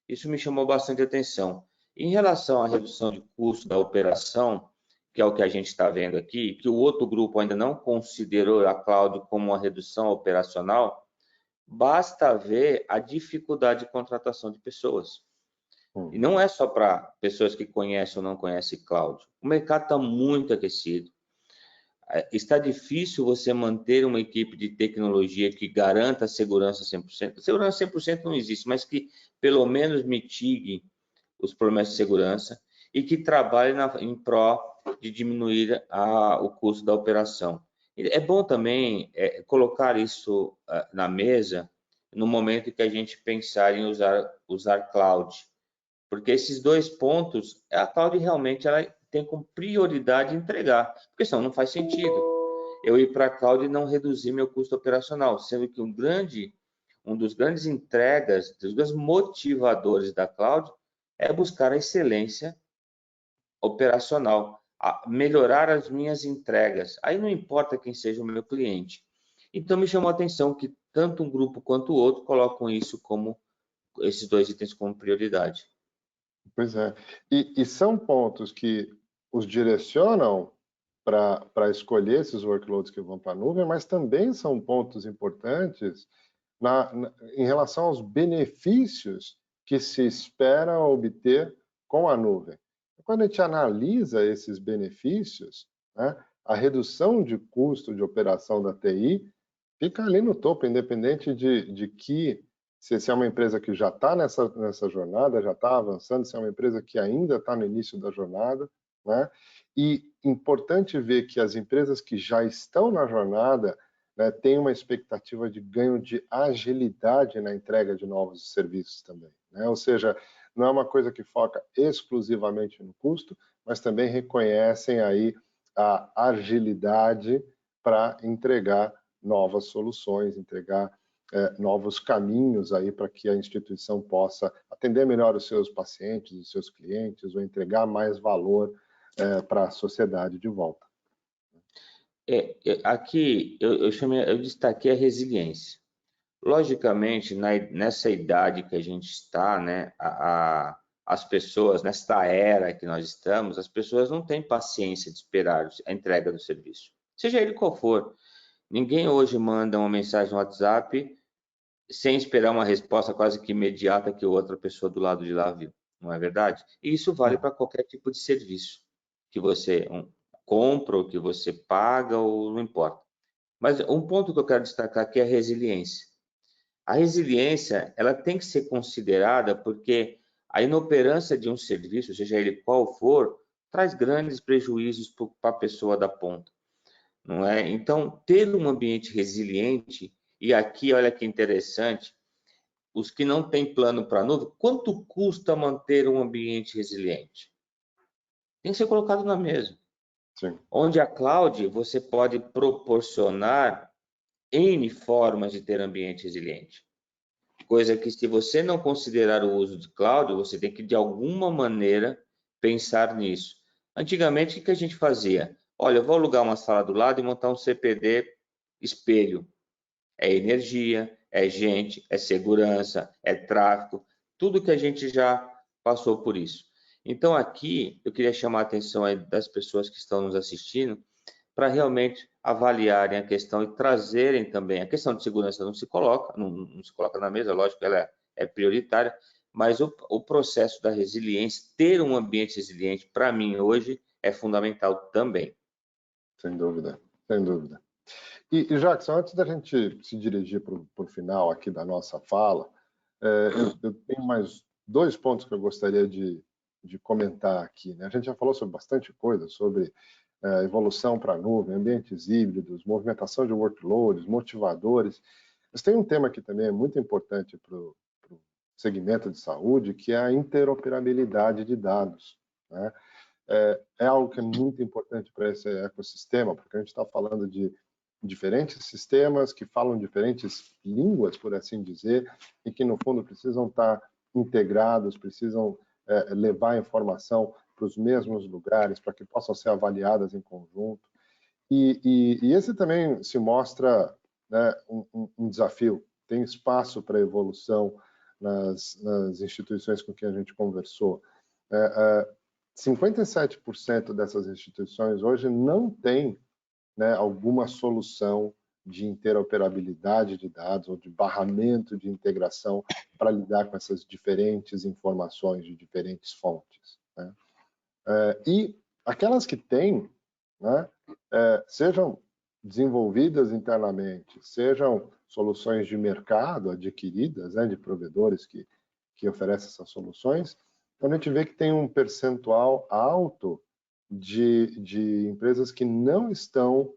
Isso me chamou bastante atenção. Em relação à redução de custo da operação, que é o que a gente está vendo aqui, que o outro grupo ainda não considerou a cloud como uma redução operacional, basta ver a dificuldade de contratação de pessoas. E não é só para pessoas que conhecem ou não conhecem cloud. O mercado está muito aquecido. Está difícil você manter uma equipe de tecnologia que garanta a segurança 100%. Segurança 100% não existe, mas que pelo menos mitigue os problemas de segurança e que trabalhe em pró de diminuir o custo da operação. É bom também colocar isso na mesa no momento que a gente pensar em usar cloud. Porque esses dois pontos, a cloud realmente ela tem como prioridade entregar, porque senão não faz sentido eu ir para a cloud e não reduzir meu custo operacional, sendo que um dos grandes entregas, dos grandes motivadores da cloud é buscar a excelência operacional, melhorar as minhas entregas. Aí não importa quem seja o meu cliente. Então me chamou a atenção que tanto um grupo quanto o outro colocam isso como esses dois itens como prioridade. Pois é. E são pontos que os direcionam para escolher esses workloads que vão para a nuvem, mas também são pontos importantes em relação aos benefícios que se espera obter com a nuvem. Quando a gente analisa esses benefícios, né, a redução de custo de operação da TI fica ali no topo, independente de que se é uma empresa que já está nessa jornada, já está avançando, se é uma empresa que ainda está no início da jornada, né? E importante ver que as empresas que já estão na jornada, né, têm uma expectativa de ganho de agilidade na entrega de novos serviços também, né? Ou seja, não é uma coisa que foca exclusivamente no custo, mas também reconhecem aí a agilidade para entregar novas soluções, entregar novos caminhos aí para que a instituição possa atender melhor os seus pacientes, os seus clientes, ou entregar mais valor para a sociedade de volta. Aqui eu destaquei a resiliência. Logicamente, nessa idade que a gente está, né, as pessoas, nesta era que nós estamos, as pessoas não têm paciência de esperar a entrega do serviço, seja ele qual for. Ninguém hoje manda uma mensagem no WhatsApp sem esperar uma resposta quase que imediata que outra pessoa do lado de lá viu, não é verdade? E isso vale para qualquer tipo de serviço que você compra, ou que você paga, ou não importa. Mas um ponto que eu quero destacar aqui é a resiliência. A resiliência, ela tem que ser considerada porque a inoperância de um serviço, seja ele qual for, traz grandes prejuízos para a pessoa da ponta, não é? Então, ter um ambiente resiliente, e aqui, olha que interessante, os que não têm plano para a nuvem, quanto custa manter um ambiente resiliente? Tem que ser colocado na mesa. Sim. Onde a cloud, você pode proporcionar N formas de ter ambiente resiliente. Coisa que, se você não considerar o uso de cloud, você tem que, de alguma maneira, pensar nisso. Antigamente, o que a gente fazia? Olha, eu vou alugar uma sala do lado e montar um CPD espelho. É energia, é gente, é segurança, é tráfego, tudo que a gente já passou por isso. Então, aqui, eu queria chamar a atenção das pessoas que estão nos assistindo para realmente avaliarem a questão e trazerem também. A questão de segurança não se coloca, não se coloca na mesa, lógico que ela é prioritária, mas o processo da resiliência, ter um ambiente resiliente, para mim, hoje, é fundamental também. Sem dúvida, sem dúvida. E Jackson, antes da gente se dirigir para o final aqui da nossa fala, eu tenho mais dois pontos que eu gostaria de comentar aqui, né? A gente já falou sobre bastante coisa, sobre evolução para a nuvem, ambientes híbridos, movimentação de workloads, motivadores. Mas tem um tema que também é muito importante para o segmento de saúde, que é a interoperabilidade de dados, né? É algo que é muito importante para esse ecossistema, porque a gente está falando de diferentes sistemas que falam diferentes línguas, por assim dizer, e que, no fundo, precisam estar integrados, precisam levar a informação para os mesmos lugares, para que possam ser avaliadas em conjunto. E esse também se mostra, né, um desafio. Tem espaço para evolução nas instituições com quem a gente conversou. 57% dessas instituições hoje não têm, né, alguma solução de interoperabilidade de dados ou de barramento de integração para lidar com essas diferentes informações de diferentes fontes, né? E aquelas que têm, né, sejam desenvolvidas internamente, sejam soluções de mercado adquiridas, né, de provedores que oferecem essas soluções, então a gente vê que tem um percentual alto de empresas que não estão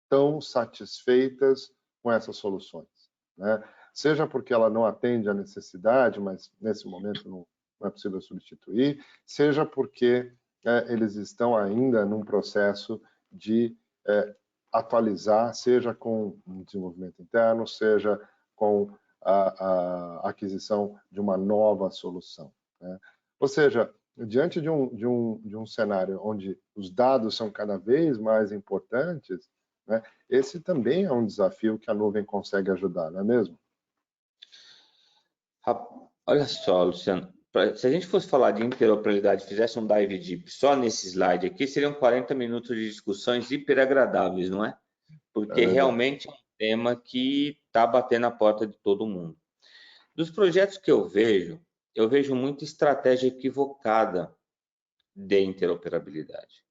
tão satisfeitas com essas soluções, né? Seja porque ela não atende à necessidade, mas nesse momento não é possível substituir, seja porque eles estão ainda num processo de atualizar, seja com um desenvolvimento interno, seja com a aquisição de uma nova solução, né? Ou seja, diante de um cenário onde os dados são cada vez mais importantes, né, esse também é um desafio que a nuvem consegue ajudar, não é mesmo? Olha só, Luciano, se a gente fosse falar de interoperabilidade, fizesse um dive deep só nesse slide aqui, seriam 40 minutos de discussões hiper agradáveis, não é? Porque realmente é um tema que está batendo a porta de todo mundo. Dos projetos que eu vejo muita estratégia equivocada de interoperabilidade.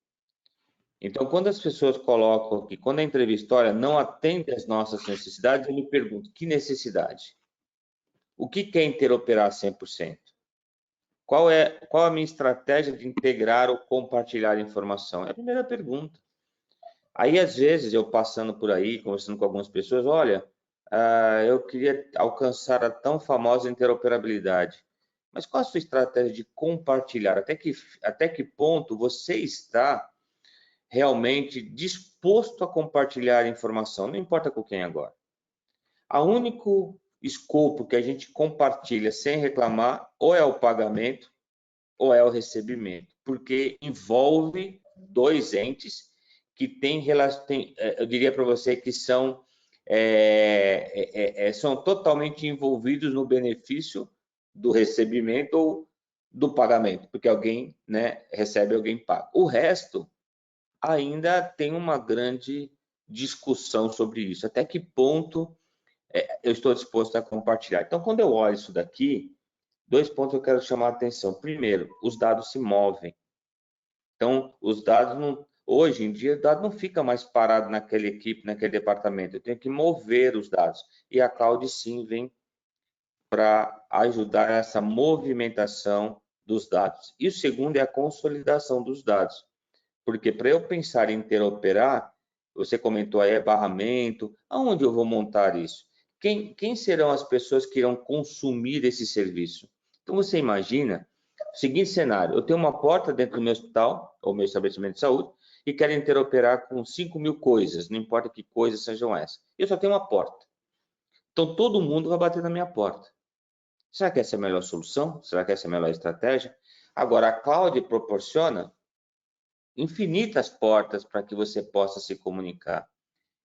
Então, quando as pessoas colocam que quando a entrevista, olha, não atende às nossas necessidades, eu me pergunto, que necessidade? O que é interoperar 100%? Qual a minha estratégia de integrar ou compartilhar informação? É a primeira pergunta. Aí, às vezes, eu passando por aí, conversando com algumas pessoas, olha, eu queria alcançar a tão famosa interoperabilidade. Mas qual a sua estratégia de compartilhar? Até que ponto você está realmente disposto a compartilhar informação? Não importa com quem agora. O único escopo que a gente compartilha sem reclamar ou é o pagamento ou é o recebimento, porque envolve dois entes que têm, eu diria para você que são totalmente envolvidos no benefício do recebimento ou do pagamento, porque alguém, né, recebe, alguém paga. O resto ainda tem uma grande discussão sobre isso. Até que ponto eu estou disposto a compartilhar? Então, quando eu olho isso daqui, dois pontos eu quero chamar a atenção. Primeiro, os dados se movem. Então, os dados não... Hoje em dia, o dado não fica mais parado naquela equipe, naquele departamento. Eu tenho que mover os dados. E a cloud, sim, vem para ajudar essa movimentação dos dados. E o segundo é a consolidação dos dados. Porque para eu pensar em interoperar, você comentou aí barramento, aonde eu vou montar isso? Quem serão as pessoas que irão consumir esse serviço? Então você imagina o seguinte cenário: eu tenho uma porta dentro do meu hospital ou meu estabelecimento de saúde e quero interoperar com 5.000 coisas, não importa que coisas sejam essas. Eu só tenho uma porta. Então todo mundo vai bater na minha porta. Será que essa é a melhor solução? Será que essa é a melhor estratégia? Agora, a cloud proporciona infinitas portas para que você possa se comunicar.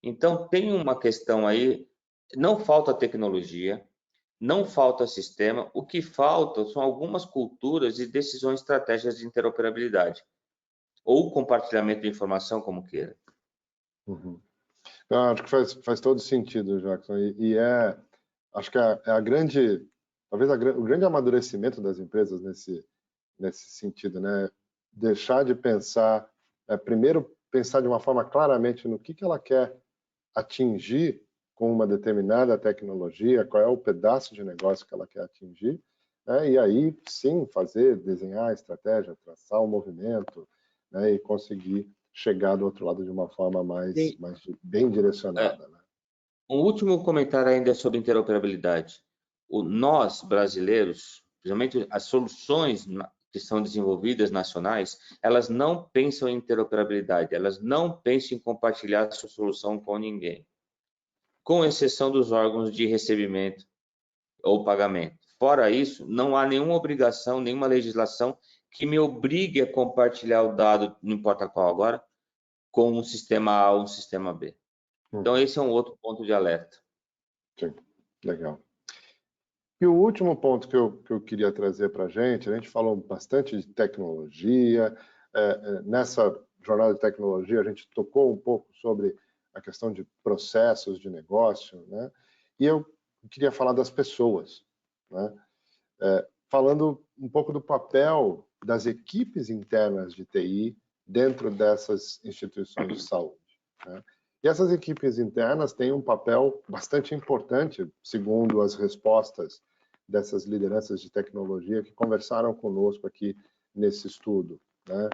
Então, tem uma questão aí, não falta tecnologia, não falta sistema, o que falta são algumas culturas e decisões estratégicas de interoperabilidade, ou compartilhamento de informação, como queira. Uhum. Não, acho que faz todo sentido, Jackson, acho que é a grande, talvez o grande amadurecimento das empresas nesse sentido, né? Deixar de pensar, primeiro pensar de uma forma claramente no que ela quer atingir com uma determinada tecnologia, qual é o pedaço de negócio que ela quer atingir, né? E aí sim desenhar a estratégia, traçar o movimento, né? E conseguir chegar do outro lado de uma forma mais bem direcionada, né? Um último comentário ainda sobre interoperabilidade. Nós, brasileiros, principalmente as soluções que são desenvolvidas nacionais, elas não pensam em interoperabilidade, elas não pensam em compartilhar sua solução com ninguém, com exceção dos órgãos de recebimento ou pagamento. Fora isso, não há nenhuma obrigação, nenhuma legislação que me obrigue a compartilhar o dado, não importa qual agora, com um sistema A ou um sistema B. Então, esse é um outro ponto de alerta. Sim, legal. E o último ponto que eu queria trazer para a gente falou bastante de tecnologia. Nessa jornada de tecnologia, a gente tocou um pouco sobre a questão de processos de negócio, né? E eu queria falar das pessoas, né? Falando um pouco do papel das equipes internas de TI dentro dessas instituições de saúde, né? E essas equipes internas têm um papel bastante importante, segundo as respostas dessas lideranças de tecnologia que conversaram conosco aqui nesse estudo, né?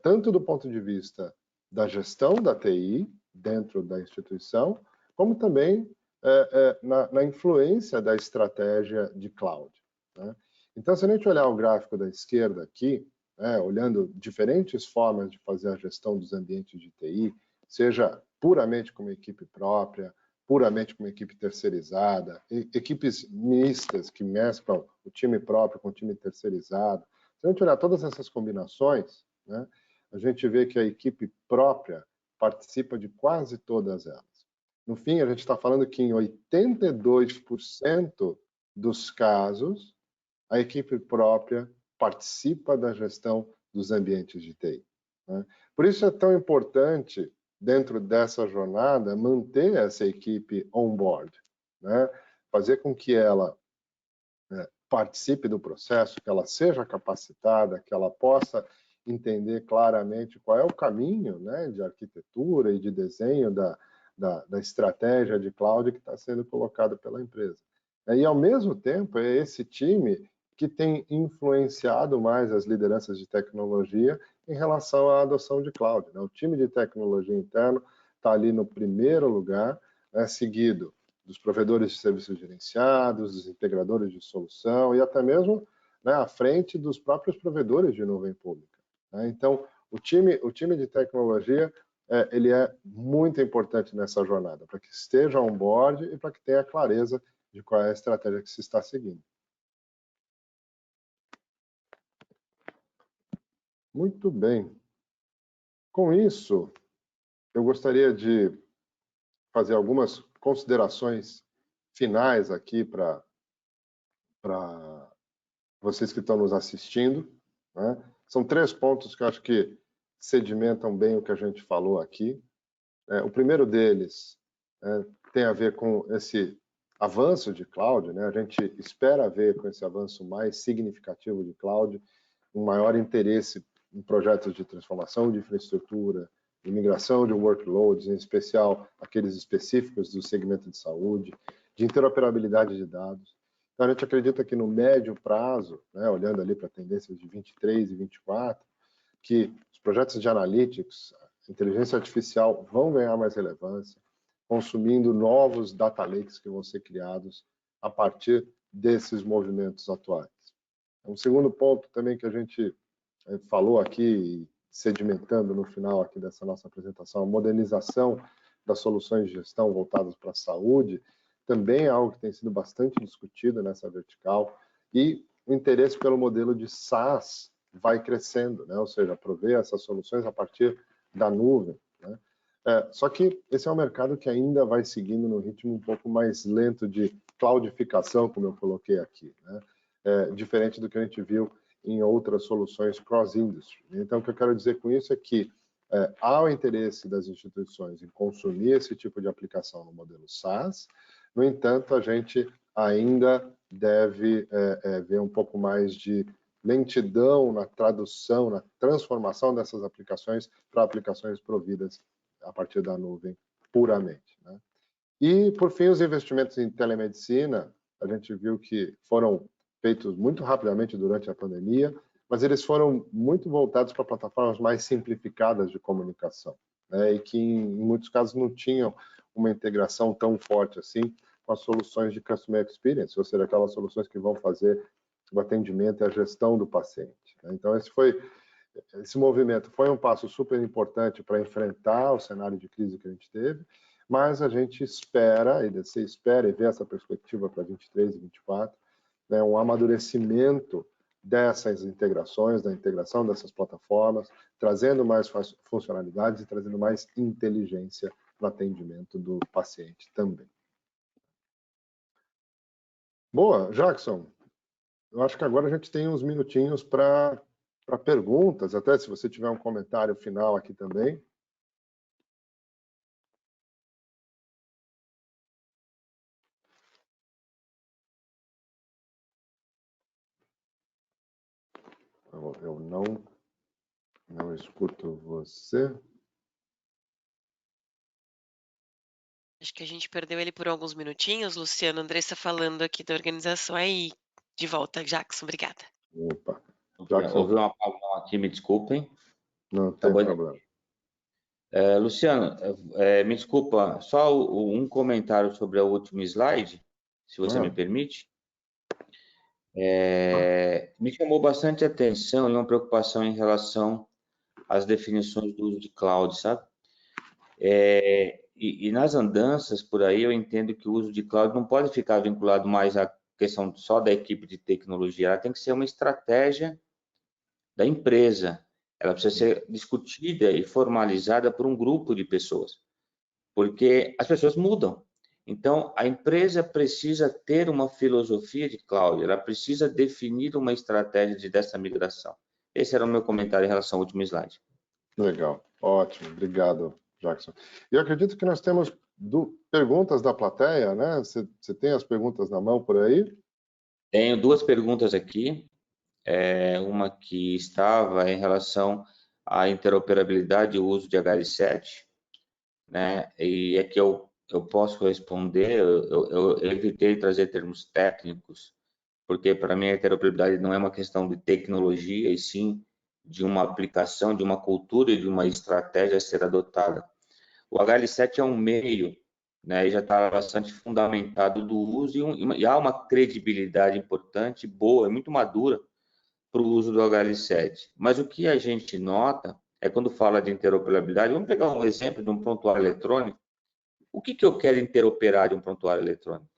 Tanto do ponto de vista da gestão da TI dentro da instituição, como também na influência da estratégia de cloud, né? Então, se a gente olhar o gráfico da esquerda aqui, olhando diferentes formas de fazer a gestão dos ambientes de TI, seja puramente com uma equipe própria, puramente com uma equipe terceirizada, equipes mistas que mesclam o time próprio com o time terceirizado. Se a gente olhar todas essas combinações, né, a gente vê que a equipe própria participa de quase todas elas. No fim, a gente está falando que em 82% dos casos, a equipe própria participa da gestão dos ambientes de TI. Né? Por isso é tão importante, dentro dessa jornada, manter essa equipe on-board, né? Fazer com que ela participe do processo, que ela seja capacitada, que ela possa entender claramente qual é o caminho, né, de arquitetura e de desenho da estratégia de cloud que está sendo colocada pela empresa. E, ao mesmo tempo, é esse time que tem influenciado mais as lideranças de tecnologia em relação à adoção de cloud, né? O time de tecnologia interno está ali no primeiro lugar, seguido dos provedores de serviços gerenciados, dos integradores de solução e até mesmo, né, à frente dos próprios provedores de nuvem pública, né? Então, o time de tecnologia ele é muito importante nessa jornada, para que esteja on board e para que tenha clareza de qual é a estratégia que se está seguindo. Muito bem. Com isso, eu gostaria de fazer algumas considerações finais aqui para vocês que estão nos assistindo, né? São 3 pontos que eu acho que sedimentam bem o que a gente falou aqui. O primeiro deles tem a ver com esse avanço de cloud, né? A gente espera ver com esse avanço mais significativo de cloud um maior interesse em projetos de transformação de infraestrutura, de migração de workloads, em especial aqueles específicos do segmento de saúde, de interoperabilidade de dados. Então, a gente acredita que no médio prazo, né, olhando ali para tendências de 23 e 24, que os projetos de analytics, inteligência artificial vão ganhar mais relevância, consumindo novos data lakes que vão ser criados a partir desses movimentos atuais. Um segundo ponto também que a gente falou aqui, sedimentando no final aqui dessa nossa apresentação, a modernização das soluções de gestão voltadas para a saúde, também é algo que tem sido bastante discutido nessa vertical, e o interesse pelo modelo de SaaS vai crescendo, né? Ou seja, prover essas soluções a partir da nuvem, né? Só que esse é um mercado que ainda vai seguindo no ritmo um pouco mais lento de cloudificação, como eu coloquei aqui, né? Diferente do que a gente viu em outras soluções cross-industry. Então, o que eu quero dizer com isso é que há o interesse das instituições em consumir esse tipo de aplicação no modelo SaaS, no entanto, a gente ainda deve ver um pouco mais de lentidão na tradução, na transformação dessas aplicações para aplicações providas a partir da nuvem puramente, né? E, por fim, os investimentos em telemedicina, a gente viu que foram feitos muito rapidamente durante a pandemia, mas eles foram muito voltados para plataformas mais simplificadas de comunicação, né? E que, em muitos casos, não tinham uma integração tão forte assim com as soluções de Customer Experience, ou seja, aquelas soluções que vão fazer o atendimento e a gestão do paciente, né? Então, esse movimento foi um passo super importante para enfrentar o cenário de crise que a gente teve, mas a gente espera, e você espera e vê essa perspectiva para 23 e 24, né, um amadurecimento dessas integrações, da integração dessas plataformas, trazendo mais funcionalidades e trazendo mais inteligência no atendimento do paciente também. Boa, Jackson. Eu acho que agora a gente tem uns minutinhos para perguntas, até se você tiver um comentário final aqui também. Eu não escuto você. Acho que a gente perdeu ele por alguns minutinhos. Luciano, Andressa falando aqui da organização. Aí, de volta, Jackson, obrigada. Opa. Jackson. Houve uma apagão aqui, me desculpem. Não tem problema. Luciano, me desculpa, só um comentário sobre o último slide, se você me permite. Me chamou bastante atenção e uma preocupação em relação às definições do uso de cloud, sabe? E nas andanças por aí, eu entendo que o uso de cloud não pode ficar vinculado mais à questão só da equipe de tecnologia, ela tem que ser uma estratégia da empresa. Ela precisa ser discutida e formalizada por um grupo de pessoas, porque as pessoas mudam. Então, a empresa precisa ter uma filosofia de cloud, ela precisa definir uma estratégia dessa migração. Esse era o meu comentário em relação ao último slide. Legal, ótimo, obrigado, Jackson. Eu acredito que nós temos perguntas da plateia, né? Você tem as perguntas na mão por aí? Tenho duas perguntas aqui. Uma que estava em relação à interoperabilidade e o uso de HL7, né? E aqui eu posso responder, eu evitei trazer termos técnicos, porque para mim a interoperabilidade não é uma questão de tecnologia, e sim de uma aplicação, de uma cultura e de uma estratégia a ser adotada. O HL7 é um meio, né, e já está bastante fundamentado do uso, e há uma credibilidade importante, boa, muito madura, para o uso do HL7. Mas o que a gente nota é quando fala de interoperabilidade, vamos pegar um exemplo de um prontuário eletrônico. O que eu quero interoperar de um prontuário eletrônico?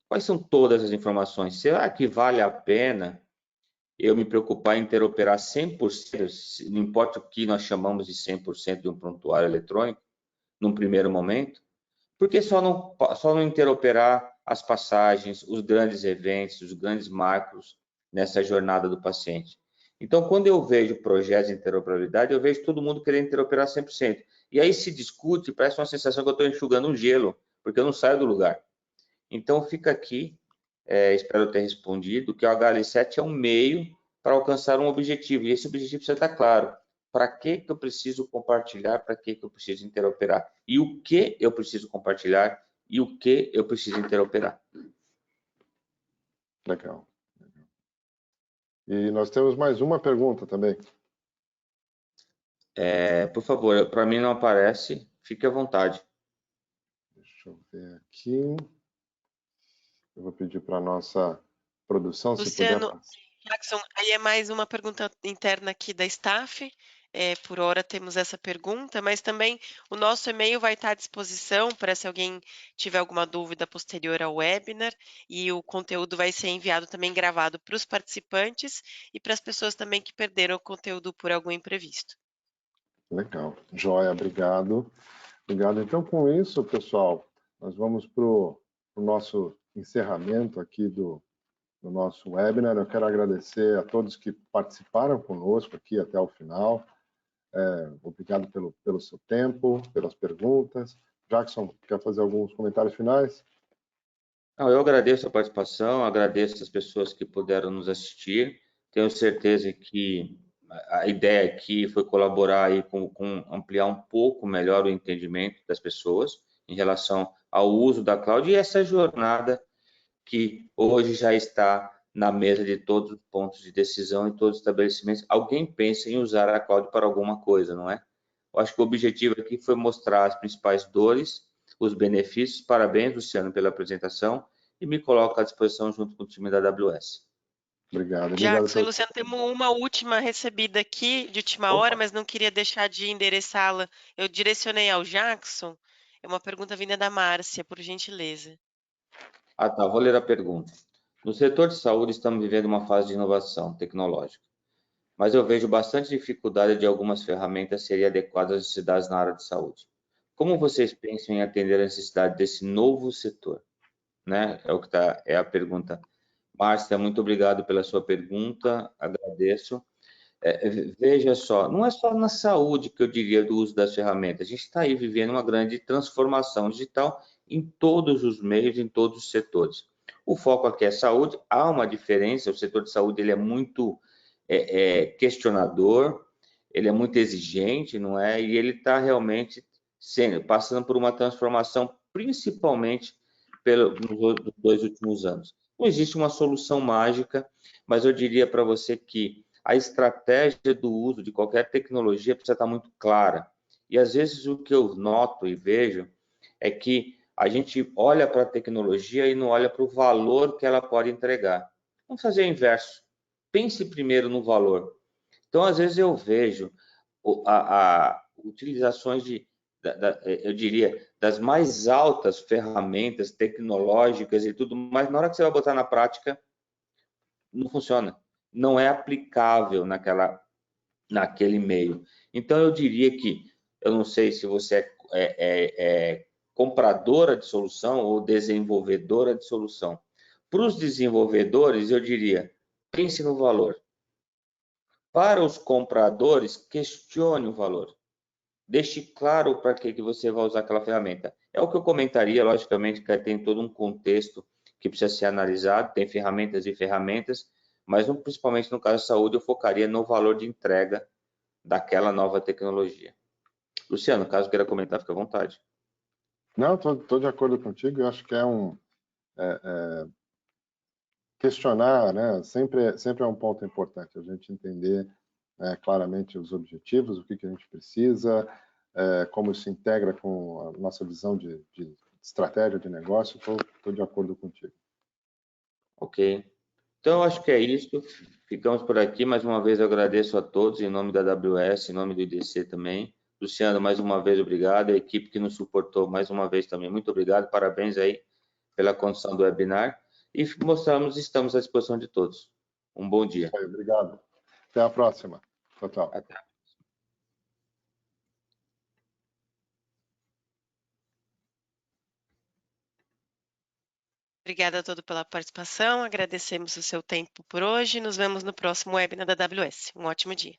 Quais são todas as informações? Será que vale a pena eu me preocupar em interoperar 100%, não importa o que nós chamamos de 100% de um prontuário eletrônico, num primeiro momento? Por que só não interoperar as passagens, os grandes eventos, os grandes macros nessa jornada do paciente? Então, quando eu vejo projetos de interoperabilidade, eu vejo todo mundo querendo interoperar 100%. E aí se discute, parece uma sensação que eu estou enxugando um gelo, porque eu não saio do lugar. Então, fica aqui, espero ter respondido, que o HL7 é um meio para alcançar um objetivo, e esse objetivo precisa estar claro. Para que eu preciso compartilhar, para que eu preciso interoperar, e o que eu preciso compartilhar, e o que eu preciso interoperar. Legal. E nós temos mais uma pergunta também. Por favor, para mim não aparece, fique à vontade. Deixa eu ver aqui. Eu vou pedir para a nossa produção, Luciano, se puder. Jackson, aí é mais uma pergunta interna aqui da staff. Por hora temos essa pergunta, mas também o nosso e-mail vai estar à disposição para se alguém tiver alguma dúvida posterior ao webinar, e o conteúdo vai ser enviado também gravado para os participantes e para as pessoas também que perderam o conteúdo por algum imprevisto. Legal. Joia, obrigado. Obrigado. Então, com isso, pessoal, nós vamos para o nosso encerramento aqui do nosso webinar. Eu quero agradecer a todos que participaram conosco aqui até o final. Obrigado pelo seu tempo, pelas perguntas. Jackson, quer fazer alguns comentários finais? Eu agradeço a participação, agradeço as pessoas que puderam nos assistir. Tenho certeza que a ideia aqui foi colaborar aí com ampliar um pouco melhor o entendimento das pessoas em relação ao uso da cloud e essa jornada que hoje já está na mesa de todos os pontos de decisão e todos os estabelecimentos. Alguém pensa em usar a cloud para alguma coisa, não é? Eu acho que o objetivo aqui foi mostrar as principais dores, os benefícios. Parabéns, Luciano, pela apresentação, e me coloco à disposição junto com o time da AWS. Obrigado. Jackson e Luciano, temos uma última recebida aqui de última hora, mas não queria deixar de endereçá-la. Eu direcionei ao Jackson. É uma pergunta vinda da Márcia, por gentileza. Tá, vou ler a pergunta. No setor de saúde, estamos vivendo uma fase de inovação tecnológica, mas eu vejo bastante dificuldade de algumas ferramentas serem adequadas às necessidades na área de saúde. Como vocês pensam em atender a necessidade desse novo setor? Né? É a pergunta. Márcia, muito obrigado pela sua pergunta, agradeço. Veja só, não é só na saúde que eu diria do uso das ferramentas, a gente está aí vivendo uma grande transformação digital em todos os meios, em todos os setores. O foco aqui é saúde, há uma diferença, o setor de saúde ele é muito questionador, ele é muito exigente, não é? E ele está realmente passando por uma transformação, principalmente nos 2 últimos anos. Não existe uma solução mágica, mas eu diria para você que a estratégia do uso de qualquer tecnologia precisa estar muito clara. E às vezes o que eu noto e vejo é que a gente olha para a tecnologia e não olha para o valor que ela pode entregar. Vamos fazer o inverso. Pense primeiro no valor. Então, às vezes eu vejo utilizações eu diria, das mais altas ferramentas tecnológicas e tudo, mas na hora que você vai botar na prática, não funciona. Não é aplicável naquele meio. Então, eu diria que, eu não sei se você é compradora de solução ou desenvolvedora de solução. Para os desenvolvedores, eu diria, pense no valor. Para os compradores, questione o valor. Deixe claro para que você vai usar aquela ferramenta. É o que eu comentaria, logicamente, que tem todo um contexto que precisa ser analisado, tem ferramentas e ferramentas, mas principalmente no caso da saúde, eu focaria no valor de entrega daquela nova tecnologia. Luciano, caso queira comentar, fica à vontade. Não, estou de acordo contigo. Eu acho que questionar, né? Sempre é um ponto importante a gente entender claramente os objetivos, o que a gente precisa, como isso se integra com a nossa visão de estratégia de negócio. Estou de acordo contigo. Ok. Então, eu acho que é isso. Ficamos por aqui. Mais uma vez, eu agradeço a todos, em nome da AWS, em nome do IDC também. Luciano, mais uma vez, obrigado. A equipe que nos suportou, mais uma vez também, muito obrigado. Parabéns aí pela condução do webinar. E estamos à disposição de todos. Um bom dia. Obrigado. Até a próxima. Tchau, tchau. Até. Obrigada a todos pela participação, agradecemos o seu tempo por hoje. Nos vemos no próximo webinar da AWS. Um ótimo dia.